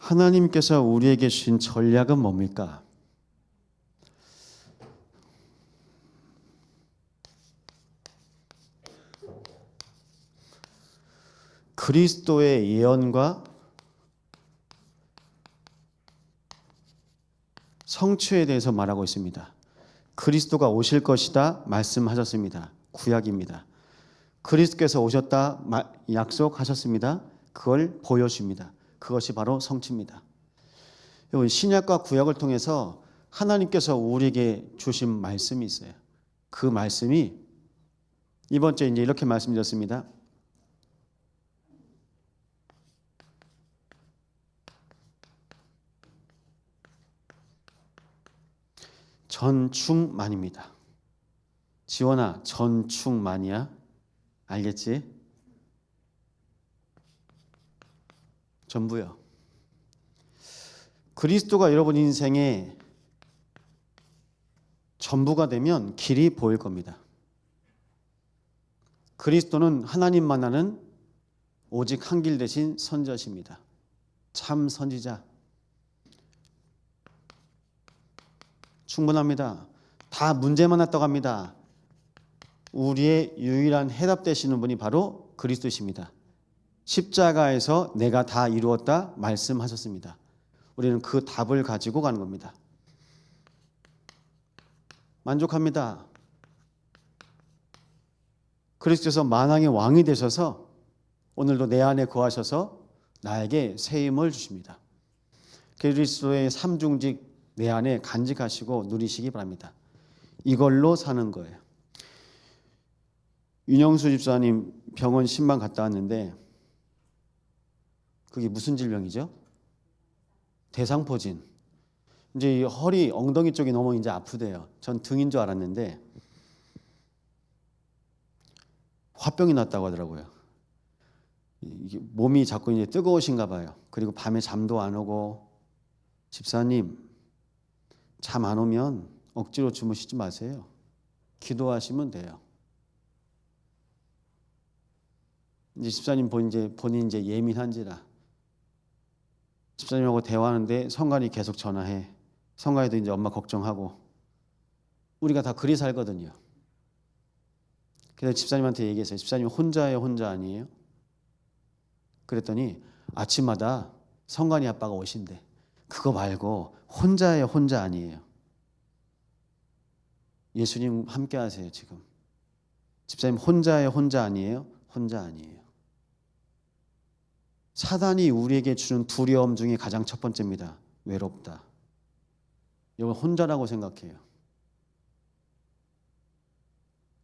하나님께서 우리에게 주신 전략은 뭡니까? 그리스도의 예언과 성취에 대해서 말하고 있습니다. 그리스도가 오실 것이다 말씀하셨습니다. 구약입니다. 그리스도께서 오셨다 약속하셨습니다. 그걸 보여줍니다. 그것이 바로 성취입니다. 신약과 구약을 통해서 하나님께서 우리에게 주신 말씀이 있어요. 그 말씀이 이번 주에 이제 이렇게 말씀드렸습니다. 전충만입니다. 지원아, 전충만이야? 알겠지? 전부요. 그리스도가 여러분 인생에 전부가 되면 길이 보일 겁니다. 그리스도는 하나님 만나는 오직 한 길 대신 선지자십니다. 참 선지자. 충분합니다. 다 문제만 왔다고 합니다. 우리의 유일한 해답 되시는 분이 바로 그리스도이십니다. 십자가에서 내가 다 이루었다 말씀하셨습니다. 우리는 그 답을 가지고 가는 겁니다. 만족합니다. 그리스도께서 만왕의 왕이 되셔서 오늘도 내 안에 거하셔서 나에게 새 힘을 주십니다. 그리스도의 삼중직 내 안에 간직하시고 누리시기 바랍니다. 이걸로 사는 거예요. 윤영수 집사님 병원 신방 갔다 왔는데 그게 무슨 질병이죠? 대상포진. 이제 이 허리 엉덩이 쪽이 너무 이제 아프대요. 전 등인 줄 알았는데 화병이 났다고 하더라고요. 이게 몸이 자꾸 이제 뜨거우신가 봐요. 그리고 밤에 잠도 안 오고 집사님 잠 안 오면 억지로 주무시지 마세요. 기도하시면 돼요. 이제 집사님 본인 이제 예민한지라 집사님하고 대화하는데 성관이 계속 전화해. 성관이도 이제 엄마 걱정하고 우리가 다 그리 살거든요. 그래서 집사님한테 얘기했어요. 집사님 혼자예요, 혼자 아니에요? 그랬더니 아침마다 성관이 아빠가 오신대. 그거 말고 혼자예요, 혼자 아니에요? 예수님 함께 하세요, 지금. 집사님 혼자예요, 혼자 아니에요? 혼자 아니에요. 사단이 우리에게 주는 두려움 중에 가장 첫 번째입니다. 외롭다. 이걸 혼자라고 생각해요.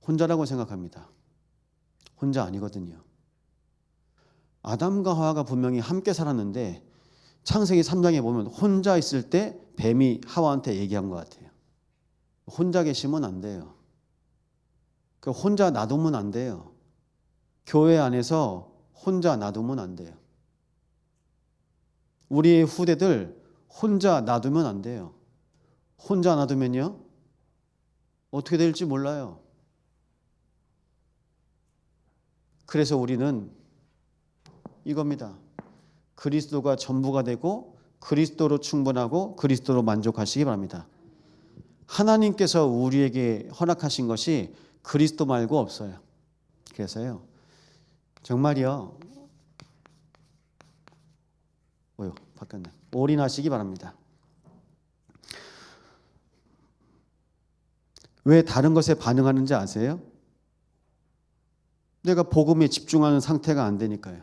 혼자라고 생각합니다. 혼자 아니거든요. 아담과 하와가 분명히 함께 살았는데 창세기 3장에 보면 혼자 있을 때 뱀이 하와한테 얘기한 것 같아요. 혼자 계시면 안 돼요. 혼자 놔두면 안 돼요. 교회 안에서 혼자 놔두면 안 돼요. 우리의 후대들 혼자 놔두면 안 돼요. 혼자 놔두면요 어떻게 될지 몰라요. 그래서 우리는 이겁니다. 그리스도가 전부가 되고 그리스도로 충분하고 그리스도로 만족하시기 바랍니다. 하나님께서 우리에게 허락하신 것이 그리스도 말고 없어요. 그래서요 정말이요 바뀌었네. 올인하시기 바랍니다. 왜 다른 것에 반응하는지 아세요? 내가 복음에 집중하는 상태가 안 되니까요.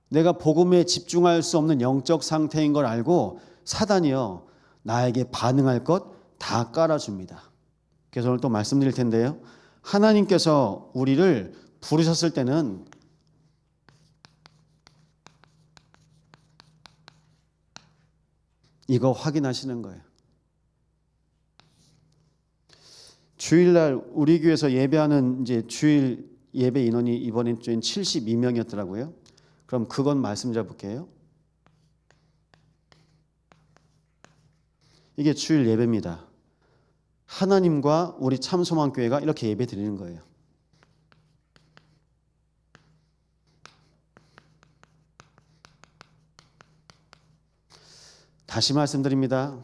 내가 복음에 집중할 수 없는 영적 상태인 걸 알고 사단이요 나에게 반응할 것 다 깔아줍니다. 그래서 오늘 또 말씀드릴 텐데요. 하나님께서 우리를 부르셨을 때는 이거 확인하시는 거예요. 주일날 우리 교회에서 예배하는 이제 주일 예배 인원이 이번 주엔 72명이었더라고요. 그럼 그건 말씀 잡을게요. 이게 주일 예배입니다. 하나님과 우리 참소망교회가 이렇게 예배 드리는 거예요. 다시 말씀드립니다.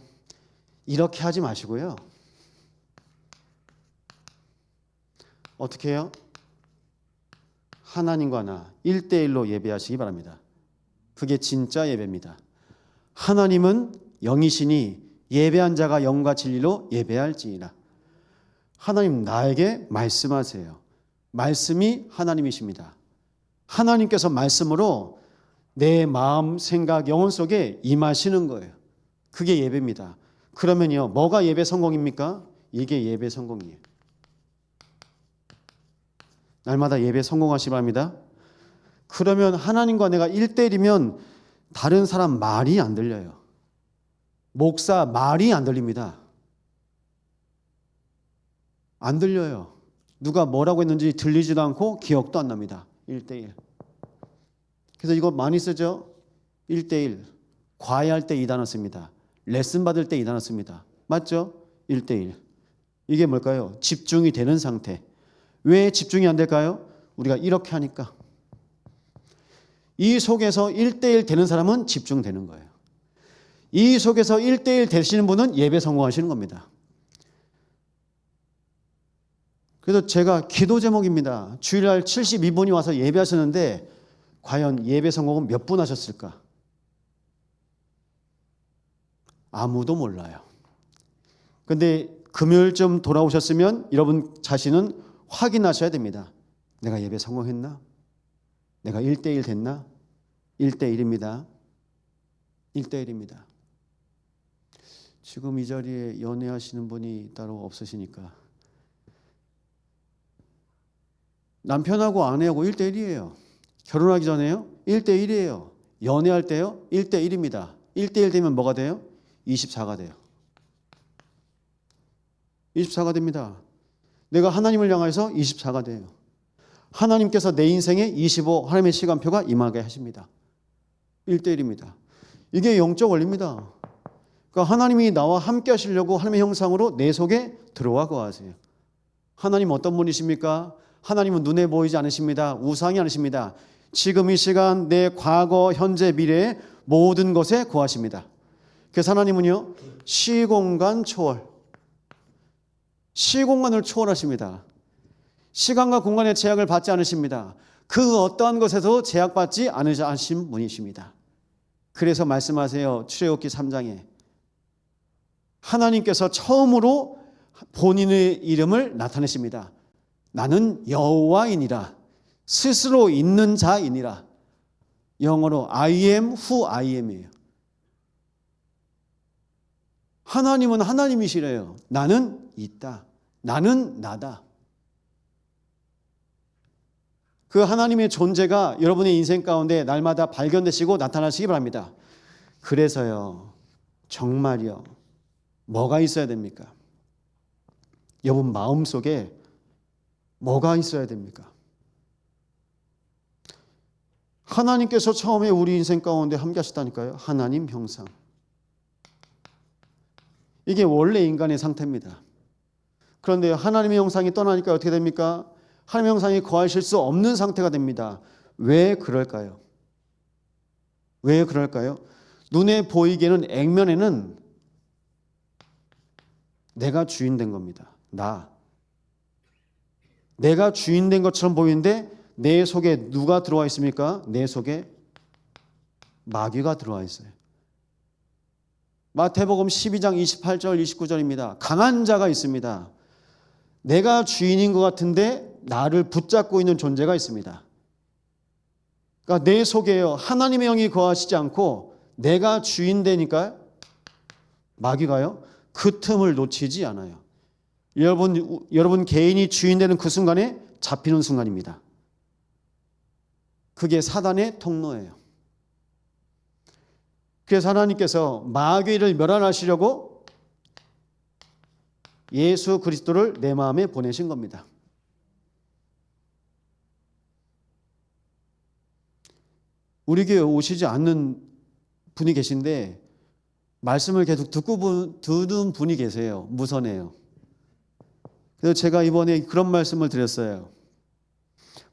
이렇게 하지 마시고요. 어떻게 해요? 하나님과 나 1대1로 예배하시기 바랍니다. 그게 진짜 예배입니다. 하나님은 영이시니 예배한 자가 영과 진리로 예배할지니라. 하나님 나에게 말씀하세요. 말씀이 하나님이십니다. 하나님께서 말씀으로 내 마음, 생각, 영혼 속에 임하시는 거예요. 그게 예배입니다. 그러면요, 뭐가 예배 성공입니까? 이게 예배 성공이에요. 날마다 예배 성공하시기 바랍니다. 그러면 하나님과 내가 1대1이면 다른 사람 말이 안 들려요. 목사 말이 안 들립니다. 안 들려요. 누가 뭐라고 했는지 들리지도 않고 기억도 안 납니다. 1대1. 그래서 이거 많이 쓰죠? 1대1. 과외할 때 이 단어 씁니다. 레슨 받을 때 이 단어 씁니다. 맞죠? 1대1. 이게 뭘까요? 집중이 되는 상태. 왜 집중이 안 될까요? 우리가 이렇게 하니까. 이 속에서 1대1 되는 사람은 집중되는 거예요. 이 속에서 1대1 되시는 분은 예배 성공하시는 겁니다. 그래서 제가 기도 제목입니다. 주일날 72분이 와서 예배하셨는데 과연 예배 성공은 몇 분 하셨을까? 아무도 몰라요. 근데 금요일쯤 돌아오셨으면 여러분 자신은 확인하셔야 됩니다. 내가 예배 성공했나? 내가 1대1 됐나? 1대1입니다. 1대1입니다. 지금 이 자리에 연애하시는 분이 따로 없으시니까 남편하고 아내하고 1대1이에요. 결혼하기 전에요? 1대1이에요. 연애할 때요? 1대1입니다. 1대1 되면 뭐가 돼요? 24가 돼요. 24가 됩니다. 내가 하나님을 향해서 24가 돼요. 하나님께서 내 인생에 25 하나님의 시간표가 임하게 하십니다. 1대1입니다. 이게 영적 원리입니다. 그러니까 하나님이 나와 함께 하시려고 하나님의 형상으로 내 속에 들어와 거하세요. 하나님 어떤 분이십니까? 하나님은 눈에 보이지 않으십니다. 우상이 아니십니다. 지금 이 시간 내 과거, 현재, 미래 모든 것에 거하십니다. 그래서 하나님은요, 시공간 초월, 시공간을 초월하십니다. 시간과 공간의 제약을 받지 않으십니다. 그 어떠한 것에도 제약받지 않으신 분이십니다. 그래서 말씀하세요. 출애굽기 3장에 하나님께서 처음으로 본인의 이름을 나타내십니다. 나는 여호와이니라. 스스로 있는 자이니라. 영어로 I am who I am이에요. 하나님은 하나님이시래요. 나는 있다. 나는 나다. 그 하나님의 존재가 여러분의 인생 가운데 날마다 발견되시고 나타나시기 바랍니다. 그래서요, 정말요, 뭐가 있어야 됩니까? 여러분 마음속에 뭐가 있어야 됩니까? 하나님께서 처음에 우리 인생 가운데 함께 하셨다니까요. 하나님 형상. 이게 원래 인간의 상태입니다. 그런데 하나님의 형상이 떠나니까 어떻게 됩니까? 하나님의 형상이 거하실 수 없는 상태가 됩니다. 왜 그럴까요? 왜 그럴까요? 눈에 보이기에는 액면에는 내가 주인 된 겁니다. 내가 주인 된 것처럼 보이는데 내 속에 누가 들어와 있습니까? 내 속에 마귀가 들어와 있어요. 마태복음 12장 28절 29절입니다. 강한 자가 있습니다. 내가 주인인 것 같은데 나를 붙잡고 있는 존재가 있습니다. 그러니까 내 속에요, 하나님의 영이 거하시지 않고 내가 주인 되니까 마귀가요, 그 틈을 놓치지 않아요. 여러분 개인이 주인 되는 그 순간에 잡히는 순간입니다. 그게 사단의 통로예요. 그래서 하나님께서 마귀를 멸하시려고 예수 그리스도를 내 마음에 보내신 겁니다. 우리 교회 오시지 않는 분이 계신데 말씀을 계속 듣는 분이 계세요. 무선해요. 그래서 제가 이번에 그런 말씀을 드렸어요.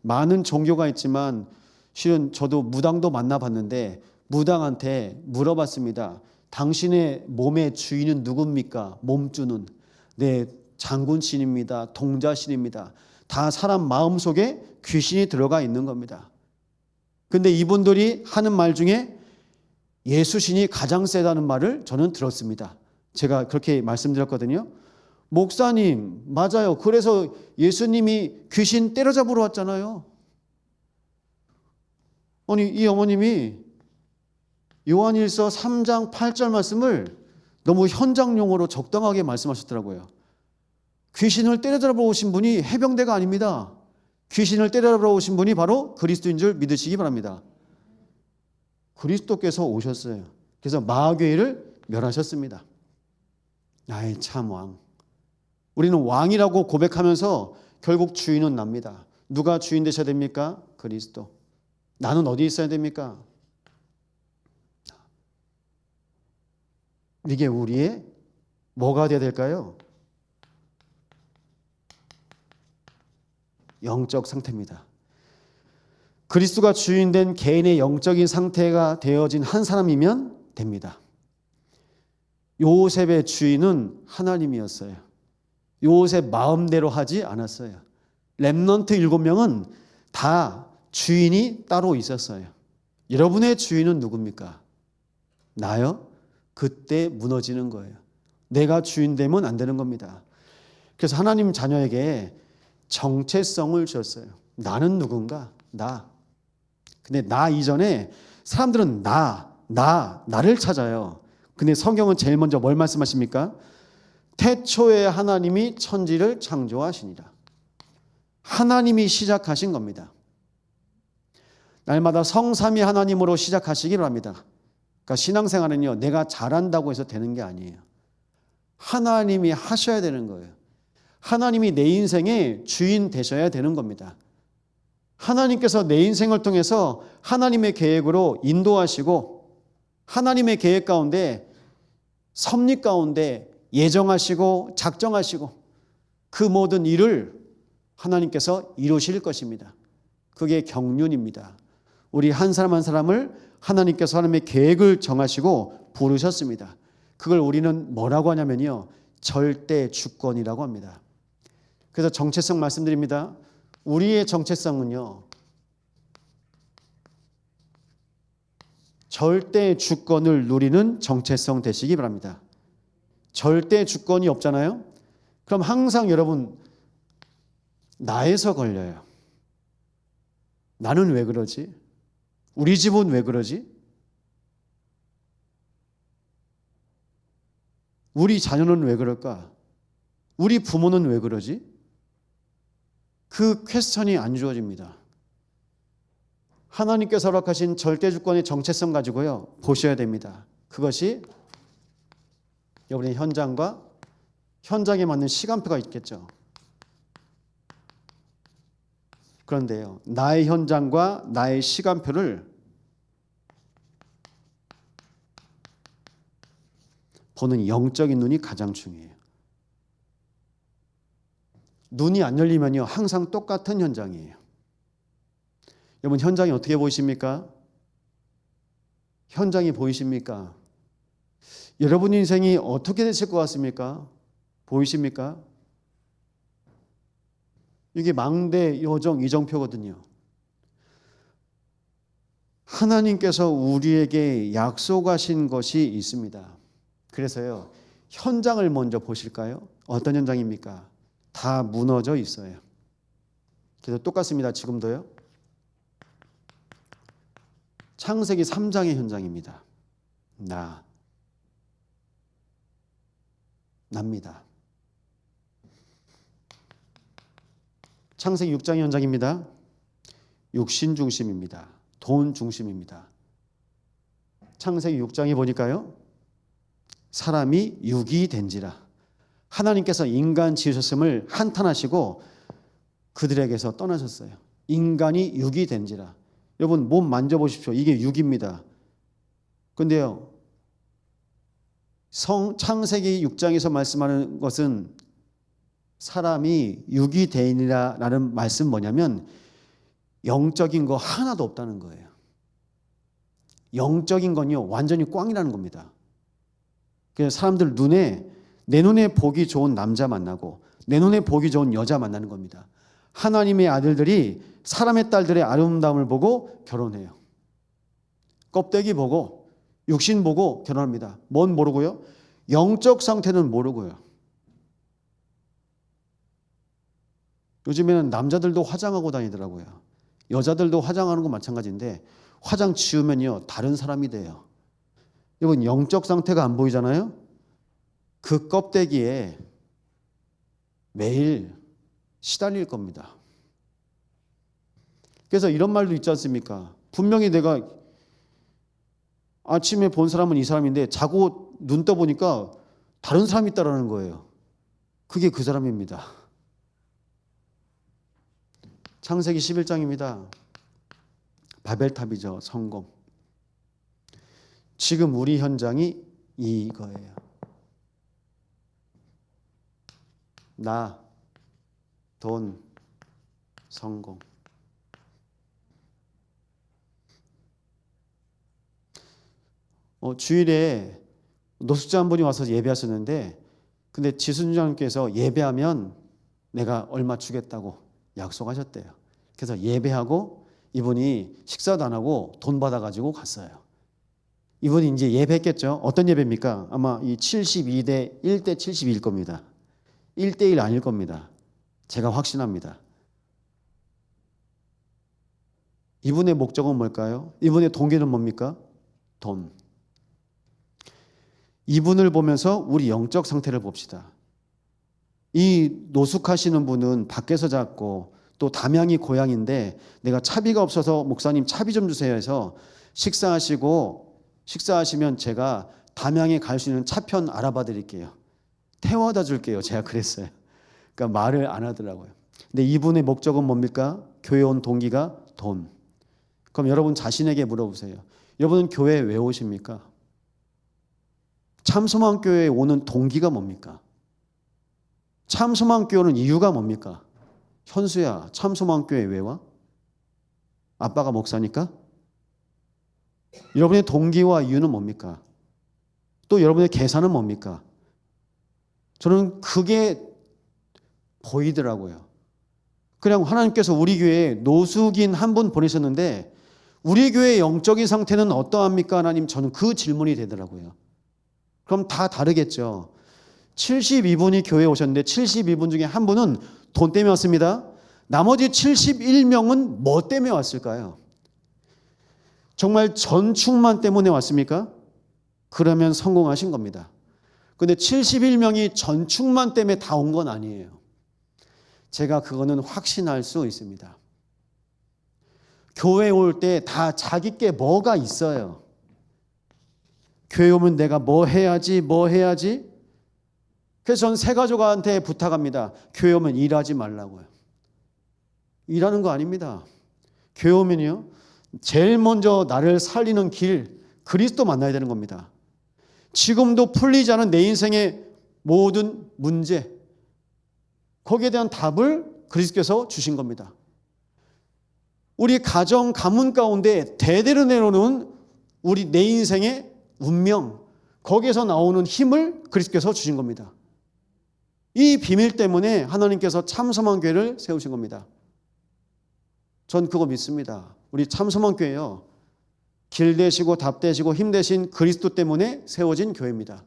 많은 종교가 있지만 실은 저도 무당도 만나봤는데 무당한테 물어봤습니다. 당신의 몸의 주인은 누굽니까? 몸주는 내 장군신입니다. 동자신입니다. 다 사람 마음속에 귀신이 들어가 있는 겁니다. 근데 이분들이 하는 말 중에 예수신이 가장 세다는 말을 저는 들었습니다. 제가 그렇게 말씀드렸거든요. 목사님, 맞아요. 그래서 예수님이 귀신 때려잡으러 왔잖아요. 아니, 이 어머님이 요한일서 3장 8절 말씀을 너무 현장용어로 적당하게 말씀하셨더라고요. 귀신을 때려잡으러 오신 분이 해병대가 아닙니다. 귀신을 때려잡으러 오신 분이 바로 그리스도인 줄 믿으시기 바랍니다. 그리스도께서 오셨어요. 그래서 마귀를 멸하셨습니다. 나의 참 왕. 우리는 왕이라고 고백하면서 결국 주인은 납니다. 누가 주인 되셔야 됩니까? 그리스도. 나는 어디 있어야 됩니까? 이게 우리의 뭐가 되어야 될까요? 영적 상태입니다. 그리스도가 주인된 개인의 영적인 상태가 되어진 한 사람이면 됩니다. 요셉의 주인은 하나님이었어요. 요셉 마음대로 하지 않았어요. 렘넌트 7명은 다 주인이 따로 있었어요. 여러분의 주인은 누굽니까? 나요? 그때 무너지는 거예요. 내가 주인 되면 안 되는 겁니다. 그래서 하나님 자녀에게 정체성을 주셨어요. 나는 누군가? 나. 근데 나 이전에 사람들은 나를 찾아요. 근데 성경은 제일 먼저 뭘 말씀하십니까? 태초에 하나님이 천지를 창조하시니라. 하나님이 시작하신 겁니다. 날마다 성삼위 하나님으로 시작하시기 바랍니다. 그러니까 신앙생활은요, 내가 잘한다고 해서 되는 게 아니에요. 하나님이 하셔야 되는 거예요. 하나님이 내 인생의 주인 되셔야 되는 겁니다. 하나님께서 내 인생을 통해서 하나님의 계획으로 인도하시고 하나님의 계획 가운데 섭리 가운데 예정하시고 작정하시고 그 모든 일을 하나님께서 이루실 것입니다. 그게 경륜입니다. 우리 한 사람 한 사람을 하나님께서 하나님의 계획을 정하시고 부르셨습니다. 그걸 우리는 뭐라고 하냐면요, 절대 주권이라고 합니다. 그래서 정체성 말씀드립니다. 우리의 정체성은요, 절대 주권을 누리는 정체성 되시기 바랍니다. 절대 주권이 없잖아요. 그럼 항상 여러분 나에서 걸려요. 나는 왜 그러지? 우리 집은 왜 그러지? 우리 자녀는 왜 그럴까? 우리 부모는 왜 그러지? 그 퀘스천이 안 주어집니다. 하나님께서 허락하신 절대주권의 정체성 가지고요, 보셔야 됩니다. 그것이 여러분의 현장과 현장에 맞는 시간표가 있겠죠. 그런데요, 나의 현장과 나의 시간표를 보는 영적인 눈이 가장 중요해요. 눈이 안 열리면요, 항상 똑같은 현장이에요. 여러분, 현장이 어떻게 보이십니까? 현장이 보이십니까? 여러분 인생이 어떻게 되실 것 같습니까? 보이십니까? 이게 망대, 요정, 이정표거든요. 하나님께서 우리에게 약속하신 것이 있습니다. 그래서요, 현장을 먼저 보실까요? 어떤 현장입니까? 다 무너져 있어요. 그래서 똑같습니다. 지금도요. 창세기 3장의 현장입니다. 납니다. 창세기 6장의 현장입니다. 육신 중심입니다. 돈 중심입니다. 창세기 6장에 보니까요, 사람이 육이 된지라. 하나님께서 인간 지으셨음을 한탄하시고 그들에게서 떠나셨어요. 인간이 육이 된지라. 여러분, 몸 만져보십시오. 이게 육입니다. 그런데요, 창세기 6장에서 말씀하는 것은 사람이 육이 되니라 라는 말씀 뭐냐면 영적인 거 하나도 없다는 거예요. 영적인 건요, 완전히 꽝이라는 겁니다. 그래서 사람들 눈에 내 눈에 보기 좋은 남자 만나고 내 눈에 보기 좋은 여자 만나는 겁니다. 하나님의 아들들이 사람의 딸들의 아름다움을 보고 결혼해요. 껍데기 보고 육신 보고 결혼합니다. 뭔 모르고요? 영적 상태는 모르고요. 요즘에는 남자들도 화장하고 다니더라고요. 여자들도 화장하는 건 마찬가지인데 화장 지우면요 다른 사람이 돼요. 여러분 영적 상태가 안 보이잖아요. 그 껍데기에 매일 시달릴 겁니다. 그래서 이런 말도 있지 않습니까? 분명히 내가 아침에 본 사람은 이 사람인데 자고 눈 떠보니까 다른 사람이 있다라는 거예요. 그게 그 사람입니다. 창세기 11장입니다. 바벨탑이죠. 성공. 지금 우리 현장이 이거예요. 나, 돈, 성공. 주일에 노숙자 한 분이 와서 예배하셨는데 근데 지순장님께서 예배하면 내가 얼마 주겠다고 약속하셨대요. 그래서 예배하고 이분이 식사도 안 하고 돈 받아가지고 갔어요. 이분이 이제 예배했겠죠. 어떤 예배입니까? 아마 이 72대 1대 72일 겁니다. 1대1 아닐 겁니다. 제가 확신합니다. 이분의 목적은 뭘까요? 이분의 동기는 뭡니까? 돈. 이분을 보면서 우리 영적 상태를 봅시다. 이 노숙하시는 분은 밖에서 잤고 또 담양이 고향인데 내가 차비가 없어서 목사님 차비 좀 주세요 해서 식사하시면 제가 담양에 갈 수 있는 차편 알아봐 드릴게요. 태워다 줄게요. 제가 그랬어요. 그러니까 말을 안 하더라고요. 근데 이분의 목적은 뭡니까? 교회 온 동기가 돈. 그럼 여러분 자신에게 물어보세요. 여러분은 교회에 왜 오십니까? 참소망교회에 오는 동기가 뭡니까? 참소망교회 오는 이유가 뭡니까? 현수야, 참소망교회 왜 와? 아빠가 목사니까? 여러분의 동기와 이유는 뭡니까? 또 여러분의 계산은 뭡니까? 저는 그게 보이더라고요. 그냥 하나님께서 우리 교회에 노숙인 한 분 보내셨는데 우리 교회의 영적인 상태는 어떠합니까? 하나님, 저는 그 질문이 되더라고요. 그럼 다 다르겠죠. 72분이 교회에 오셨는데 72분 중에 한 분은 돈 때문에 왔습니다. 나머지 71명은 뭐 때문에 왔을까요? 정말 전충만 때문에 왔습니까? 그러면 성공하신 겁니다. 근데 71명이 전충만 때문에 다 온 건 아니에요. 제가 그거는 확신할 수 있습니다. 교회 올 때 다 자기 게 뭐가 있어요. 교회 오면 내가 뭐 해야지. 그래서 저는 새 가족한테 부탁합니다. 교회 오면 일하지 말라고요. 일하는 거 아닙니다. 교회 오면요, 제일 먼저 나를 살리는 길, 그리스도 만나야 되는 겁니다. 지금도 풀리지 않은 내 인생의 모든 문제, 거기에 대한 답을 그리스도께서 주신 겁니다. 우리 가정, 가문 가운데 대대로 내려오는 우리 내 인생의 운명, 거기에서 나오는 힘을 그리스도께서 주신 겁니다. 이 비밀 때문에 하나님께서 참소망 교회를 세우신 겁니다. 전 그거 믿습니다. 우리 참소망 교회요, 길 되시고 답 되시고 힘 되신 그리스도 때문에 세워진 교회입니다.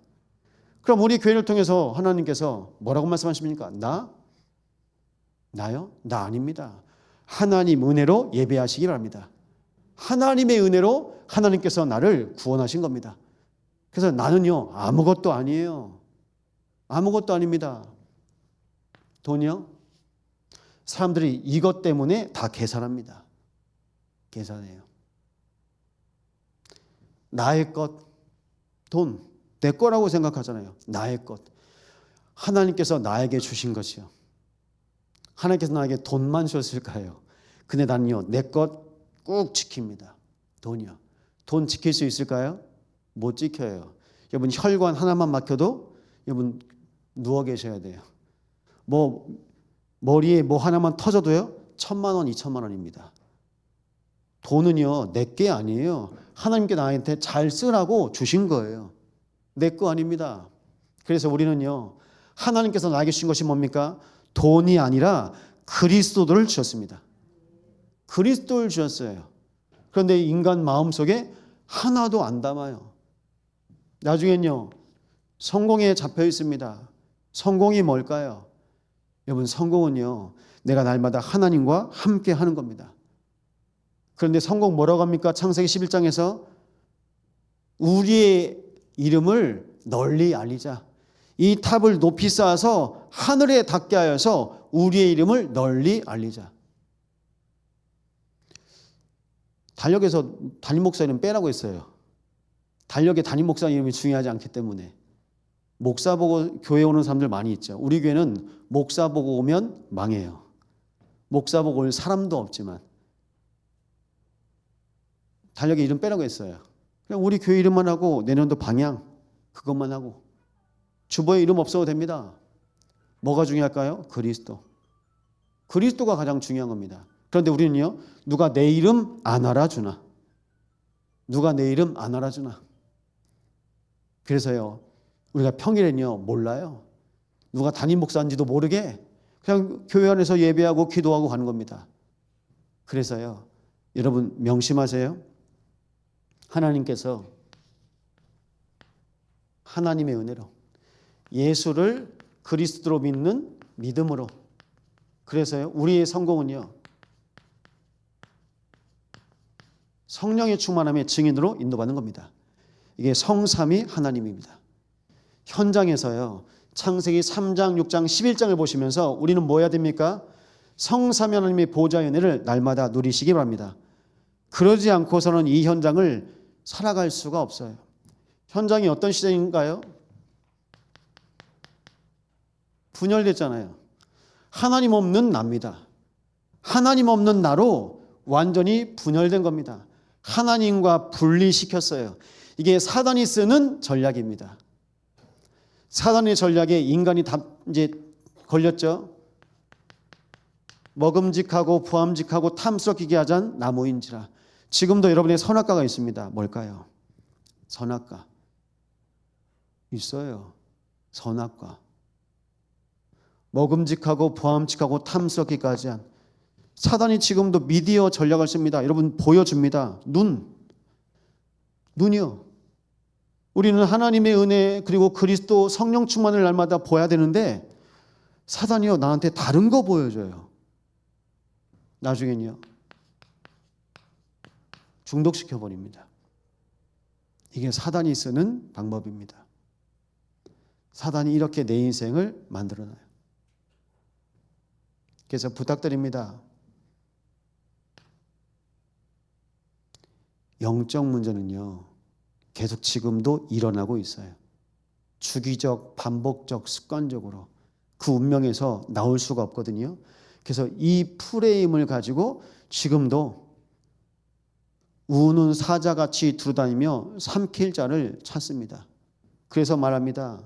그럼 우리 교회를 통해서 하나님께서 뭐라고 말씀하십니까? 나요? 나 아닙니다. 하나님 은혜로 예배하시기 바랍니다. 하나님의 은혜로 하나님께서 나를 구원하신 겁니다. 그래서 나는요, 아무것도 아니에요. 아무것도 아닙니다. 돈이요? 사람들이 이것 때문에 다 계산합니다. 계산해요. 나의 것, 돈, 내 거라고 생각하잖아요. 나의 것. 하나님께서 나에게 주신 것이요. 하나님께서 나에게 돈만 주셨을까요? 근데 나는요, 내 것 꾹 지킵니다. 돈이요. 돈 지킬 수 있을까요? 못 지켜요. 여러분, 혈관 하나만 막혀도 여러분 누워 계셔야 돼요. 머리에 뭐 하나만 터져도요, 1,000만 원, 2,000만 원입니다. 돈은요, 내 게 아니에요. 하나님께 나한테 잘 쓰라고 주신 거예요. 내 거 아닙니다. 그래서 우리는요, 하나님께서 나에게 주신 것이 뭡니까? 돈이 아니라 그리스도를 주셨습니다. 그리스도를 주셨어요. 그런데 인간 마음속에 하나도 안 담아요. 나중엔요, 성공에 잡혀 있습니다. 성공이 뭘까요? 여러분, 성공은요, 내가 날마다 하나님과 함께 하는 겁니다. 그런데 성공 뭐라고 합니까? 창세기 11장에서 우리의 이름을 널리 알리자. 이 탑을 높이 쌓아서 하늘에 닿게 하여서 우리의 이름을 널리 알리자. 달력에서 담임 목사 이름 빼라고 했어요. 달력에 담임 목사 이름이 중요하지 않기 때문에. 목사 보고 교회 오는 사람들 많이 있죠. 우리 교회는 목사 보고 오면 망해요. 목사 보고 올 사람도 없지만 달력에 이름 빼라고 했어요. 그냥 우리 교회 이름만 하고 내년도 방향 그것만 하고 주보에 이름 없어도 됩니다. 뭐가 중요할까요? 그리스도. 그리스도가 가장 중요한 겁니다. 그런데 우리는요, 누가 내 이름 안 알아주나? 누가 내 이름 안 알아주나? 그래서요, 우리가 평일에는요, 몰라요. 누가 담임 목사인지도 모르게 그냥 교회 안에서 예배하고 기도하고 가는 겁니다. 그래서요, 여러분 명심하세요. 하나님께서 하나님의 은혜로 예수를 그리스도로 믿는 믿음으로, 그래서요, 우리의 성공은요, 성령의 충만함의 증인으로 인도받는 겁니다. 이게 성삼위 하나님입니다. 현장에서요, 창세기 3장, 6장, 11장을 보시면서 우리는 뭐 해야 됩니까? 성삼위 하나님의 보좌의 은혜를 날마다 누리시기 바랍니다. 그러지 않고서는 이 현장을 살아갈 수가 없어요. 현장이 어떤 시대인가요? 분열됐잖아요. 하나님 없는 나입니다. 하나님 없는 나로 완전히 분열된 겁니다. 하나님과 분리시켰어요. 이게 사단이 쓰는 전략입니다. 사단의 전략에 인간이 다 이제 걸렸죠. 먹음직하고 부함직하고 탐스럽게 하잔 나무인지라. 지금도 여러분의 선악과가 있습니다. 뭘까요? 선악과. 있어요. 선악과. 먹음직하고 부함직하고 탐스럽기까지 한 사단이 지금도 미디어 전략을 씁니다. 여러분 보여줍니다. 눈이요. 우리는 하나님의 은혜 그리고 그리스도 성령 충만을 날마다 보아야 되는데 사단이요, 나한테 다른 거 보여줘요. 나중엔요, 중독시켜버립니다. 이게 사단이 쓰는 방법입니다. 사단이 이렇게 내 인생을 만들어놔요. 그래서 부탁드립니다. 영적 문제는요, 계속 지금도 일어나고 있어요. 주기적, 반복적, 습관적으로 그 운명에서 나올 수가 없거든요. 그래서 이 프레임을 가지고 지금도 우는 사자같이 두루다니며 삼킬 자를 찾습니다. 그래서 말합니다.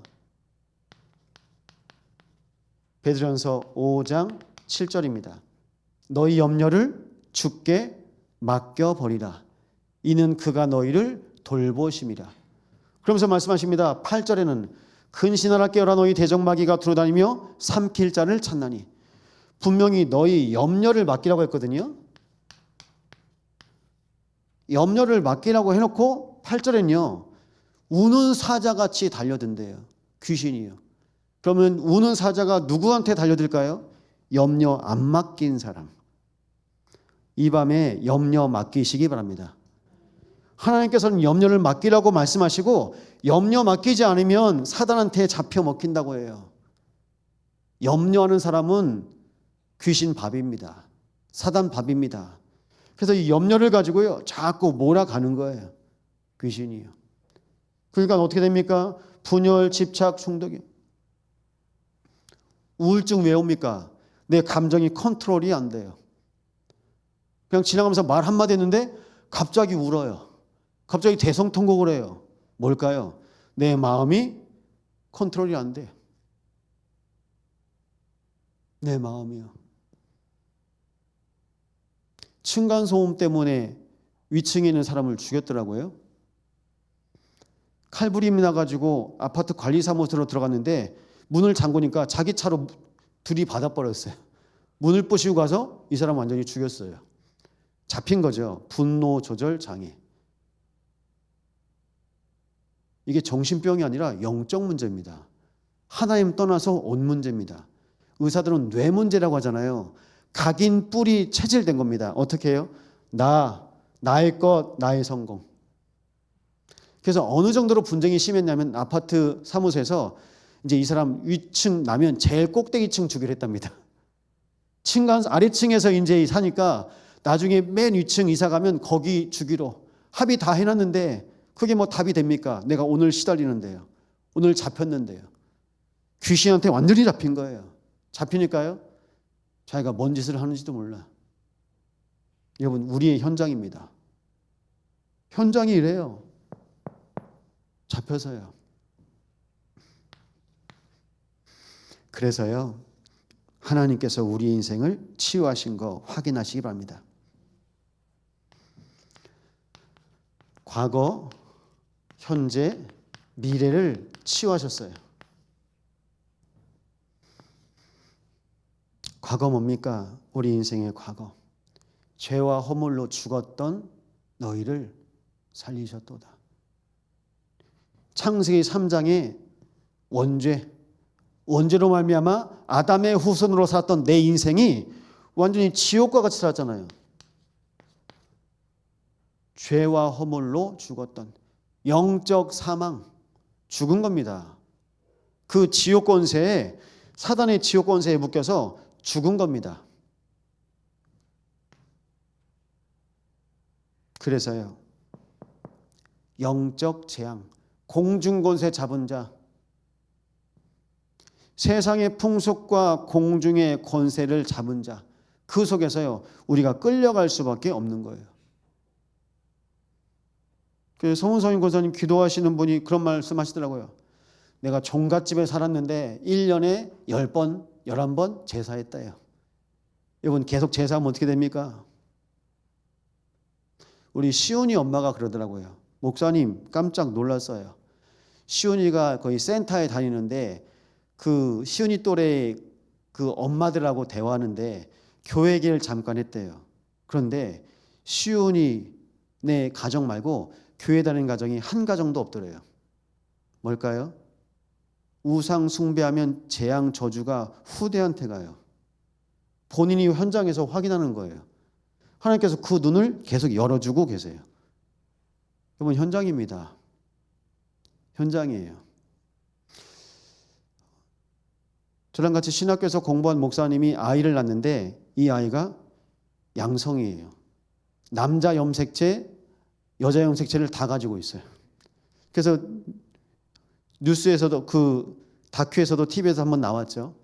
베드로전서 5장 7절입니다. 너희 염려를 주께 맡겨버리라. 이는 그가 너희를 돌보심이라. 그러면서 말씀하십니다. 8절에는 근신하라 깨어라 너희 대적마귀가 두루다니며 삼킬 자를 찾나니. 분명히 너희 염려를 맡기라고 했거든요. 염려를 맡기라고 해놓고 8절에는요, 우는 사자같이 달려든대요. 귀신이요. 그러면 우는 사자가 누구한테 달려들까요? 염려 안 맡긴 사람. 이 밤에 염려 맡기시기 바랍니다. 하나님께서는 염려를 맡기라고 말씀하시고 염려 맡기지 않으면 사단한테 잡혀 먹힌다고 해요. 염려하는 사람은 귀신 밥입니다. 사단 밥입니다. 그래서 이 염려를 가지고요, 자꾸 몰아가는 거예요. 귀신이요. 그러니까 어떻게 됩니까? 분열, 집착, 중독이. 우울증 왜 옵니까? 내 감정이 컨트롤이 안 돼요. 그냥 지나가면서 말 한마디 했는데 갑자기 울어요. 갑자기 대성통곡을 해요. 뭘까요? 내 마음이 컨트롤이 안 돼. 내 마음이요. 층간소음 때문에 위층에 있는 사람을 죽였더라고요. 칼부림이 나가지고 아파트 관리사무소로 들어갔는데 문을 잠그니까 자기 차로 둘이 받아버렸어요. 문을 부시고 가서 이 사람 완전히 죽였어요. 잡힌 거죠. 분노 조절 장애. 이게 정신병이 아니라 영적 문제입니다. 하나님 떠나서 온 문제입니다. 의사들은 뇌 문제라고 하잖아요. 각인 뿔이 체질된 겁니다. 어떻게 해요? 나의 것, 나의 성공. 그래서 어느 정도로 분쟁이 심했냐면 아파트 사무소에서 이제 이 사람 위층 나면 제일 꼭대기층 주기로 했답니다. 층간 아래층에서 이제 사니까 나중에 맨 위층 이사 가면 거기 주기로 합의 다 해놨는데 그게 뭐 답이 됩니까? 내가 오늘 시달리는데요. 오늘 잡혔는데요. 귀신한테 완전히 잡힌 거예요. 잡히니까요. 자기가 뭔 짓을 하는지도 몰라. 여러분, 우리의 현장입니다. 현장이 이래요. 잡혀서요. 그래서요, 하나님께서 우리 인생을 치유하신 거 확인하시기 바랍니다. 과거, 현재, 미래를 치유하셨어요. 과거 뭡니까? 우리 인생의 과거. 죄와 허물로 죽었던 너희를 살리셨도다. 창세기 3장에 원죄로 말미암아 아담의 후손으로 살았던 내 인생이 완전히 지옥과 같이 살았잖아요. 죄와 허물로 죽었던 영적 사망, 죽은 겁니다. 그 지옥 권세에, 사단의 지옥 권세에 묶여서 죽은 겁니다. 그래서요, 영적 재앙, 공중 권세 잡은 자, 세상의 풍속과 공중의 권세를 잡은 자, 그 속에서요 우리가 끌려갈 수밖에 없는 거예요. 그래서 성훈성인 권사님 기도하시는 분이 그런 말씀 하시더라고요. 내가 종갓집에 살았는데 1년에 10번, 11번 제사했다요. 여러분, 계속 제사하면 어떻게 됩니까? 우리 시온이 엄마가 그러더라고요. 목사님, 깜짝 놀랐어요. 시온이가 거의 센터에 다니는데 그 시온이 또래 그 엄마들하고 대화하는데 교회 얘기를 잠깐 했대요. 그런데 시온이네 가정 말고 교회 다니는 가정이 한 가정도 없더래요. 뭘까요? 우상 숭배하면 재앙 저주가 후대한테 가요. 본인이 현장에서 확인하는 거예요. 하나님께서 그 눈을 계속 열어주고 계세요. 여러분, 현장입니다. 현장이에요. 저랑 같이 신학교에서 공부한 목사님이 아이를 낳는데 이 아이가 양성이에요. 남자 염색체, 여자 염색체를 다 가지고 있어요. 그래서 뉴스에서도 그 다큐에서도 TV에서 한번 나왔죠.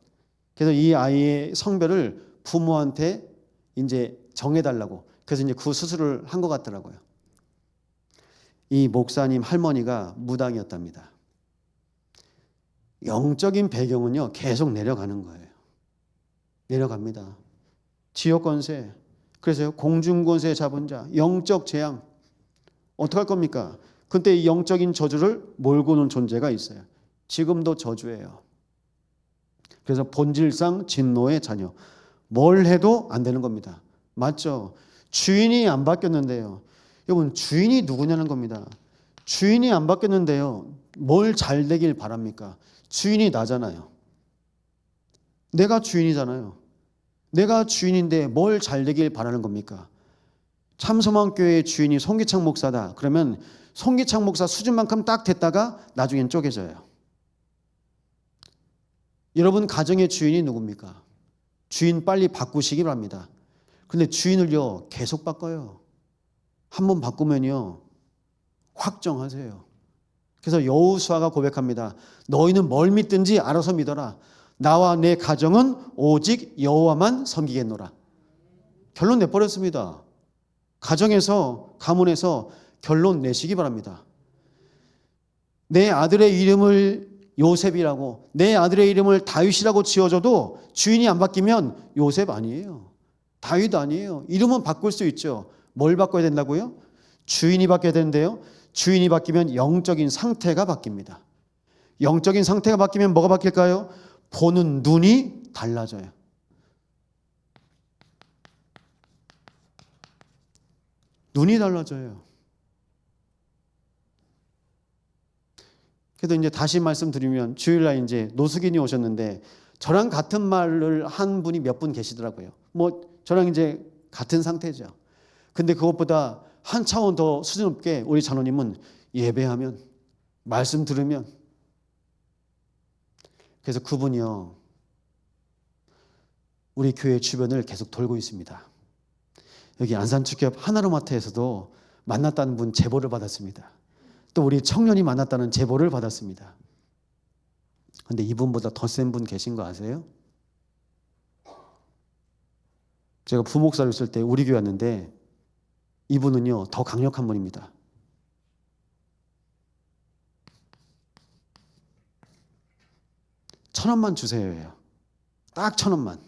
그래서 이 아이의 성별을 부모한테 이제 정해달라고. 그래서 이제 그 수술을 한 것 같더라고요. 이 목사님 할머니가 무당이었답니다. 영적인 배경은요 계속 내려가는 거예요. 내려갑니다. 지옥 권세, 그래서요 공중 권세 잡은 자, 영적 재앙. 어떡할 겁니까? 근데 이 영적인 저주를 몰고 오는 존재가 있어요. 지금도 저주예요. 그래서 본질상 진노의 자녀. 뭘 해도 안 되는 겁니다. 맞죠? 주인이 안 바뀌었는데요. 여러분, 주인이 누구냐는 겁니다. 주인이 안 바뀌었는데요. 뭘 잘 되길 바랍니까? 주인이 나잖아요. 내가 주인이잖아요. 내가 주인인데 뭘 잘 되길 바라는 겁니까? 참소망교회의 주인이 송기창 목사다. 그러면 송기창 목사 수준만큼 딱 됐다가 나중엔 쪼개져요. 여러분 가정의 주인이 누굽니까? 주인 빨리 바꾸시기 바랍니다. 근데 주인을요 계속 바꿔요. 한번 바꾸면요 확정하세요. 그래서 여호수아가 고백합니다. 너희는 뭘 믿든지 알아서 믿어라. 나와 내 가정은 오직 여호와만 섬기겠노라. 결론 내버렸습니다. 가정에서, 가문에서 결론 내시기 바랍니다. 내 아들의 이름을 요셉이라고, 내 아들의 이름을 다윗이라고 지어줘도 주인이 안 바뀌면 요셉 아니에요. 다윗 아니에요. 이름은 바꿀 수 있죠. 뭘 바꿔야 된다고요? 주인이 바뀌어야 되는데요. 주인이 바뀌면 영적인 상태가 바뀝니다. 영적인 상태가 바뀌면 뭐가 바뀔까요? 보는 눈이 달라져요. 눈이 달라져요. 그래도 이제 다시 말씀드리면 주일날 이제 노숙인이 오셨는데 저랑 같은 말을 한 분이 몇 분 계시더라고요. 뭐 저랑 이제 같은 상태죠. 근데 그것보다 한 차원 더 수준 높게 우리 장로님은 예배하면 말씀 들으면 그래서 그분이요 우리 교회 주변을 계속 돌고 있습니다. 여기 안산축협 하나로마트에서도 만났다는 분 제보를 받았습니다. 또 우리 청년이 만났다는 제보를 받았습니다. 그런데 이분보다 더 센 분 계신 거 아세요? 제가 부목사를 있을 때 우리 교회 왔는데 이분은요 더 강력한 분입니다. $1,000원만 주세요예요. 딱 $1,000원만.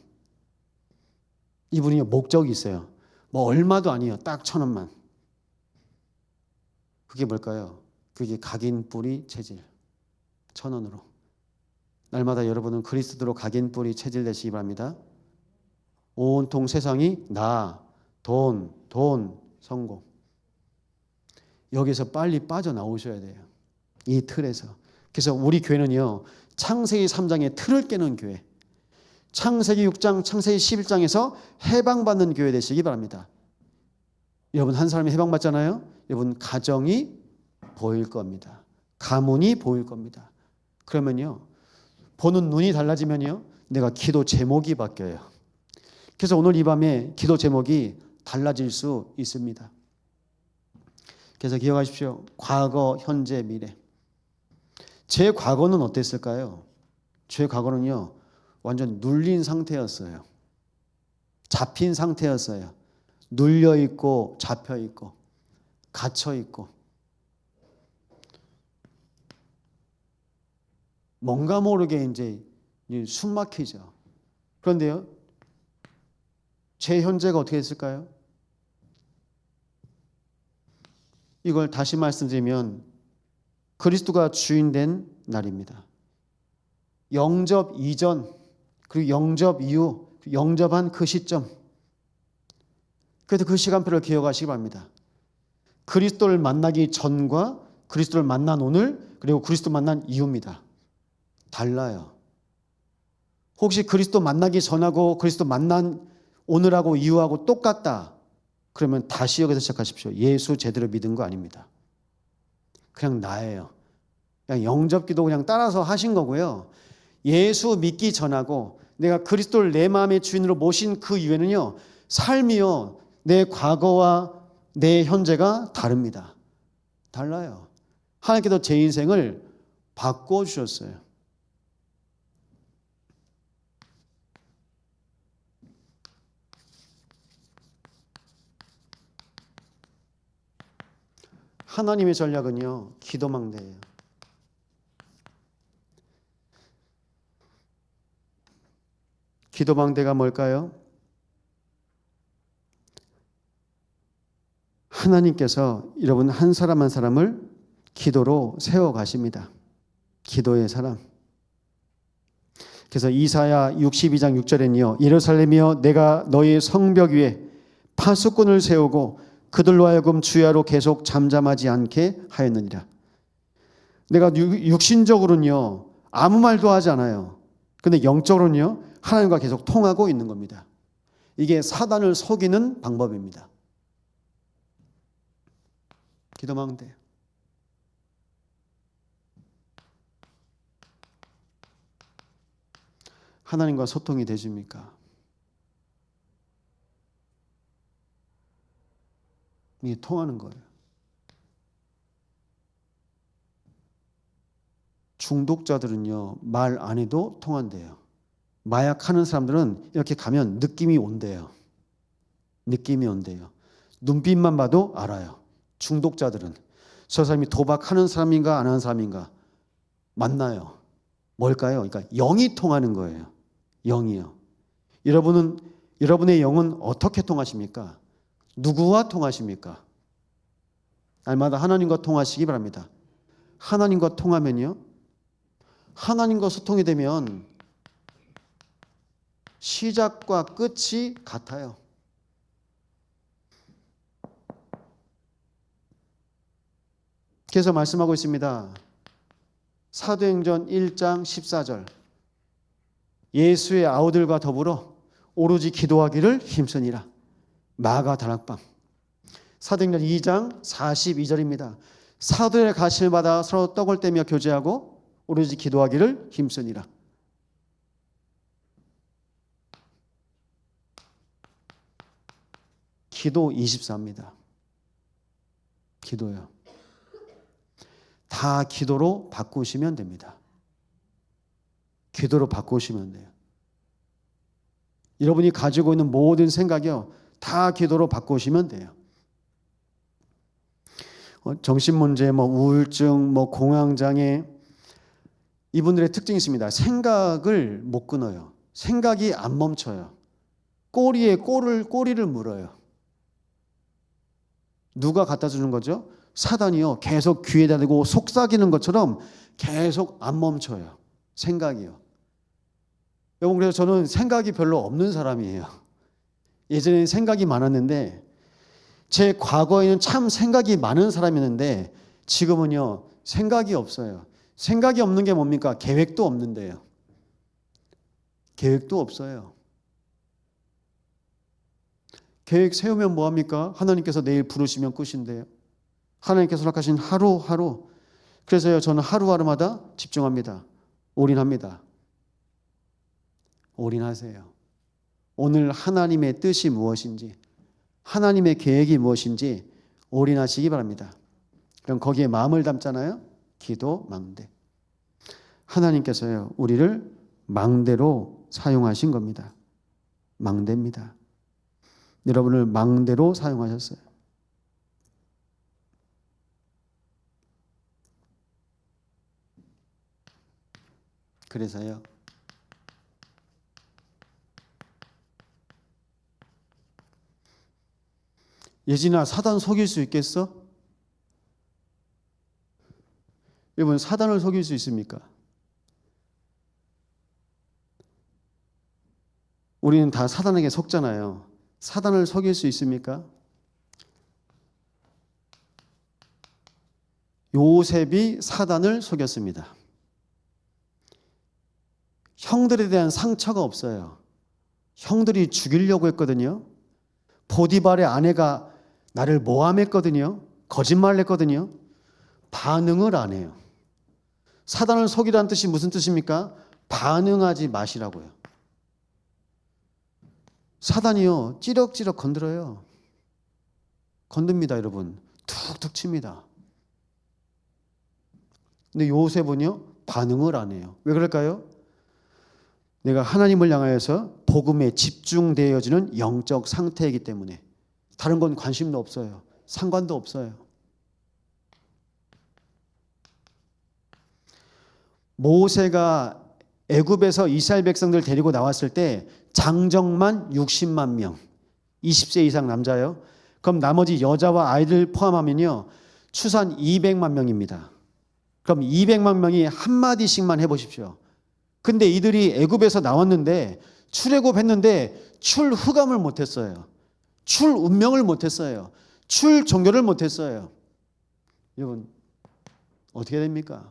이분이 목적이 있어요. 뭐 얼마도 아니에요. 딱 $1,000원만. 그게 뭘까요? 그게 각인 뿌리 체질. 1,000원으로. 날마다 여러분은 그리스도로 각인 뿌리 체질 되시기 바랍니다. 온통 세상이 나, 돈, 성공. 여기서 빨리 빠져나오셔야 돼요. 이 틀에서. 그래서 우리 교회는요. 창세기 3장의 틀을 깨는 교회. 창세기 6장, 창세기 11장에서 해방받는 교회 되시기 바랍니다. 여러분 한 사람이 해방받잖아요. 여러분 가정이 보일 겁니다. 가문이 보일 겁니다. 그러면요. 보는 눈이 달라지면요. 내가 기도 제목이 바뀌어요. 그래서 오늘 이 밤에 기도 제목이 달라질 수 있습니다. 그래서 기억하십시오. 과거, 현재, 미래. 제 과거는 어땠을까요? 제 과거는요. 완전 눌린 상태였어요. 잡힌 상태였어요. 눌려있고 잡혀있고 갇혀있고 뭔가 모르게 이제 숨 막히죠. 그런데요. 제 현재가 어떻게 됐을까요? 이걸 다시 말씀드리면 그리스도가 주인된 날입니다. 영접 이전 그리고 영접 이후 영접한 그 시점 그래서 그 시간표를 기억하시기 바랍니다. 그리스도를 만나기 전과 그리스도를 만난 오늘 그리고 그리스도 만난 이후입니다. 달라요. 혹시 그리스도 만나기 전하고 그리스도 만난 오늘하고 이후하고 똑같다. 그러면 다시 여기서 시작하십시오. 예수 제대로 믿은 거 아닙니다. 그냥 나예요. 그냥 영접기도 그냥 따라서 하신 거고요. 예수 믿기 전하고 내가 그리스도를 내 마음의 주인으로 모신 그 이후에는요. 삶이요. 내 과거와 내 현재가 다릅니다. 달라요. 하나님께서 제 인생을 바꿔주셨어요. 하나님의 전략은요. 기도망대예요. 기도망대가 뭘까요? 하나님께서 여러분 한 사람 한 사람을 기도로 세워가십니다. 기도의 사람. 그래서 이사야 62장 6절에는요. 예루살렘이여 내가 너희 성벽 위에 파수꾼을 세우고 그들로 하여금 주야로 계속 잠잠하지 않게 하였느니라. 내가 육신적으로는요. 아무 말도 하지 않아요. 근데 영적으로는요. 하나님과 계속 통하고 있는 겁니다. 이게 사단을 속이는 방법입니다. 기도망대. 하나님과 소통이 되십니까? 이게 통하는 거예요. 중독자들은요, 말 안 해도 통한대요. 마약하는 사람들은 이렇게 가면 느낌이 온대요. 느낌이 온대요. 눈빛만 봐도 알아요. 중독자들은. 저 사람이 도박하는 사람인가 안 하는 사람인가 만나요. 뭘까요? 그러니까 영이 통하는 거예요. 영이요. 여러분의 영은 어떻게 통하십니까? 누구와 통하십니까? 날마다 하나님과 통하시기 바랍니다. 하나님과 통하면요, 하나님과 소통이 되면 시작과 끝이 같아요. 그래서 말씀하고 있습니다. 사도행전 1장 14절. 예수의 아우들과 더불어 오로지 기도하기를 힘쓰니라. 마가 다락방. 사도행전 2장 42절입니다. 사도의 가시를 받아 서로 떡을 떼며 교제하고 오로지 기도하기를 힘쓰니라. 기도 24입니다. 기도요. 다 기도로 바꾸시면 됩니다. 기도로 바꾸시면 돼요. 여러분이 가지고 있는 모든 생각이요, 다 기도로 바꾸시면 돼요. 정신문제, 우울증, 공황장애, 이분들의 특징이 있습니다. 생각을 못 끊어요. 생각이 안 멈춰요. 꼬리에 꼬리를 물어요. 누가 갖다 주는 거죠? 사단이요. 계속 귀에다 대고 속삭이는 것처럼 계속 안 멈춰요. 생각이요. 여러분, 그래서 저는 생각이 별로 없는 사람이에요. 예전에는 생각이 많았는데, 제 과거에는 참 생각이 많은 사람이었는데 지금은요, 생각이 없어요. 생각이 없는 게 뭡니까? 계획도 없는데요. 계획도 없어요. 계획 세우면 뭐합니까? 하나님께서 내일 부르시면 끝인데요. 하나님께서 허락하신 하루하루. 그래서요, 저는 하루하루마다 집중합니다. 올인합니다. 올인하세요. 오늘 하나님의 뜻이 무엇인지, 하나님의 계획이 무엇인지 올인하시기 바랍니다. 그럼 거기에 마음을 담잖아요. 기도, 망대. 하나님께서요, 우리를 망대로 사용하신 겁니다. 망대입니다. 여러분을 망대로 사용하셨어요. 그래서요, 예진아, 사단 속일 수 있겠어? 여러분, 사단을 속일 수 있습니까? 우리는 다 사단에게 속잖아요. 사단을 속일 수 있습니까? 요셉이 사단을 속였습니다. 형들에 대한 상처가 없어요. 형들이 죽이려고 했거든요. 보디발의 아내가 나를 모함했거든요. 거짓말을 했거든요. 반응을 안 해요. 사단을 속이라는 뜻이 무슨 뜻입니까? 반응하지 마시라고요. 사단이요, 찌럭찌럭 건드려요. 건듭니다, 여러분. 툭툭 칩니다. 근데 요셉은요, 반응을 안 해요. 왜 그럴까요? 내가 하나님을 향하여서 복음에 집중되어지는 영적 상태이기 때문에. 다른 건 관심도 없어요. 상관도 없어요. 모세가 애굽에서 이스라엘 백성들 데리고 나왔을 때 장정만 60만 명, 20세 이상 남자요. 그럼 나머지 여자와 아이들 포함하면요, 추산 200만 명입니다. 그럼 200만 명이 한마디씩만 해보십시오. 근데 이들이 애굽에서 나왔는데, 출애굽했는데 출후감을 못했어요. 출운명을 못했어요. 출종교를 못했어요. 여러분, 어떻게 됩니까?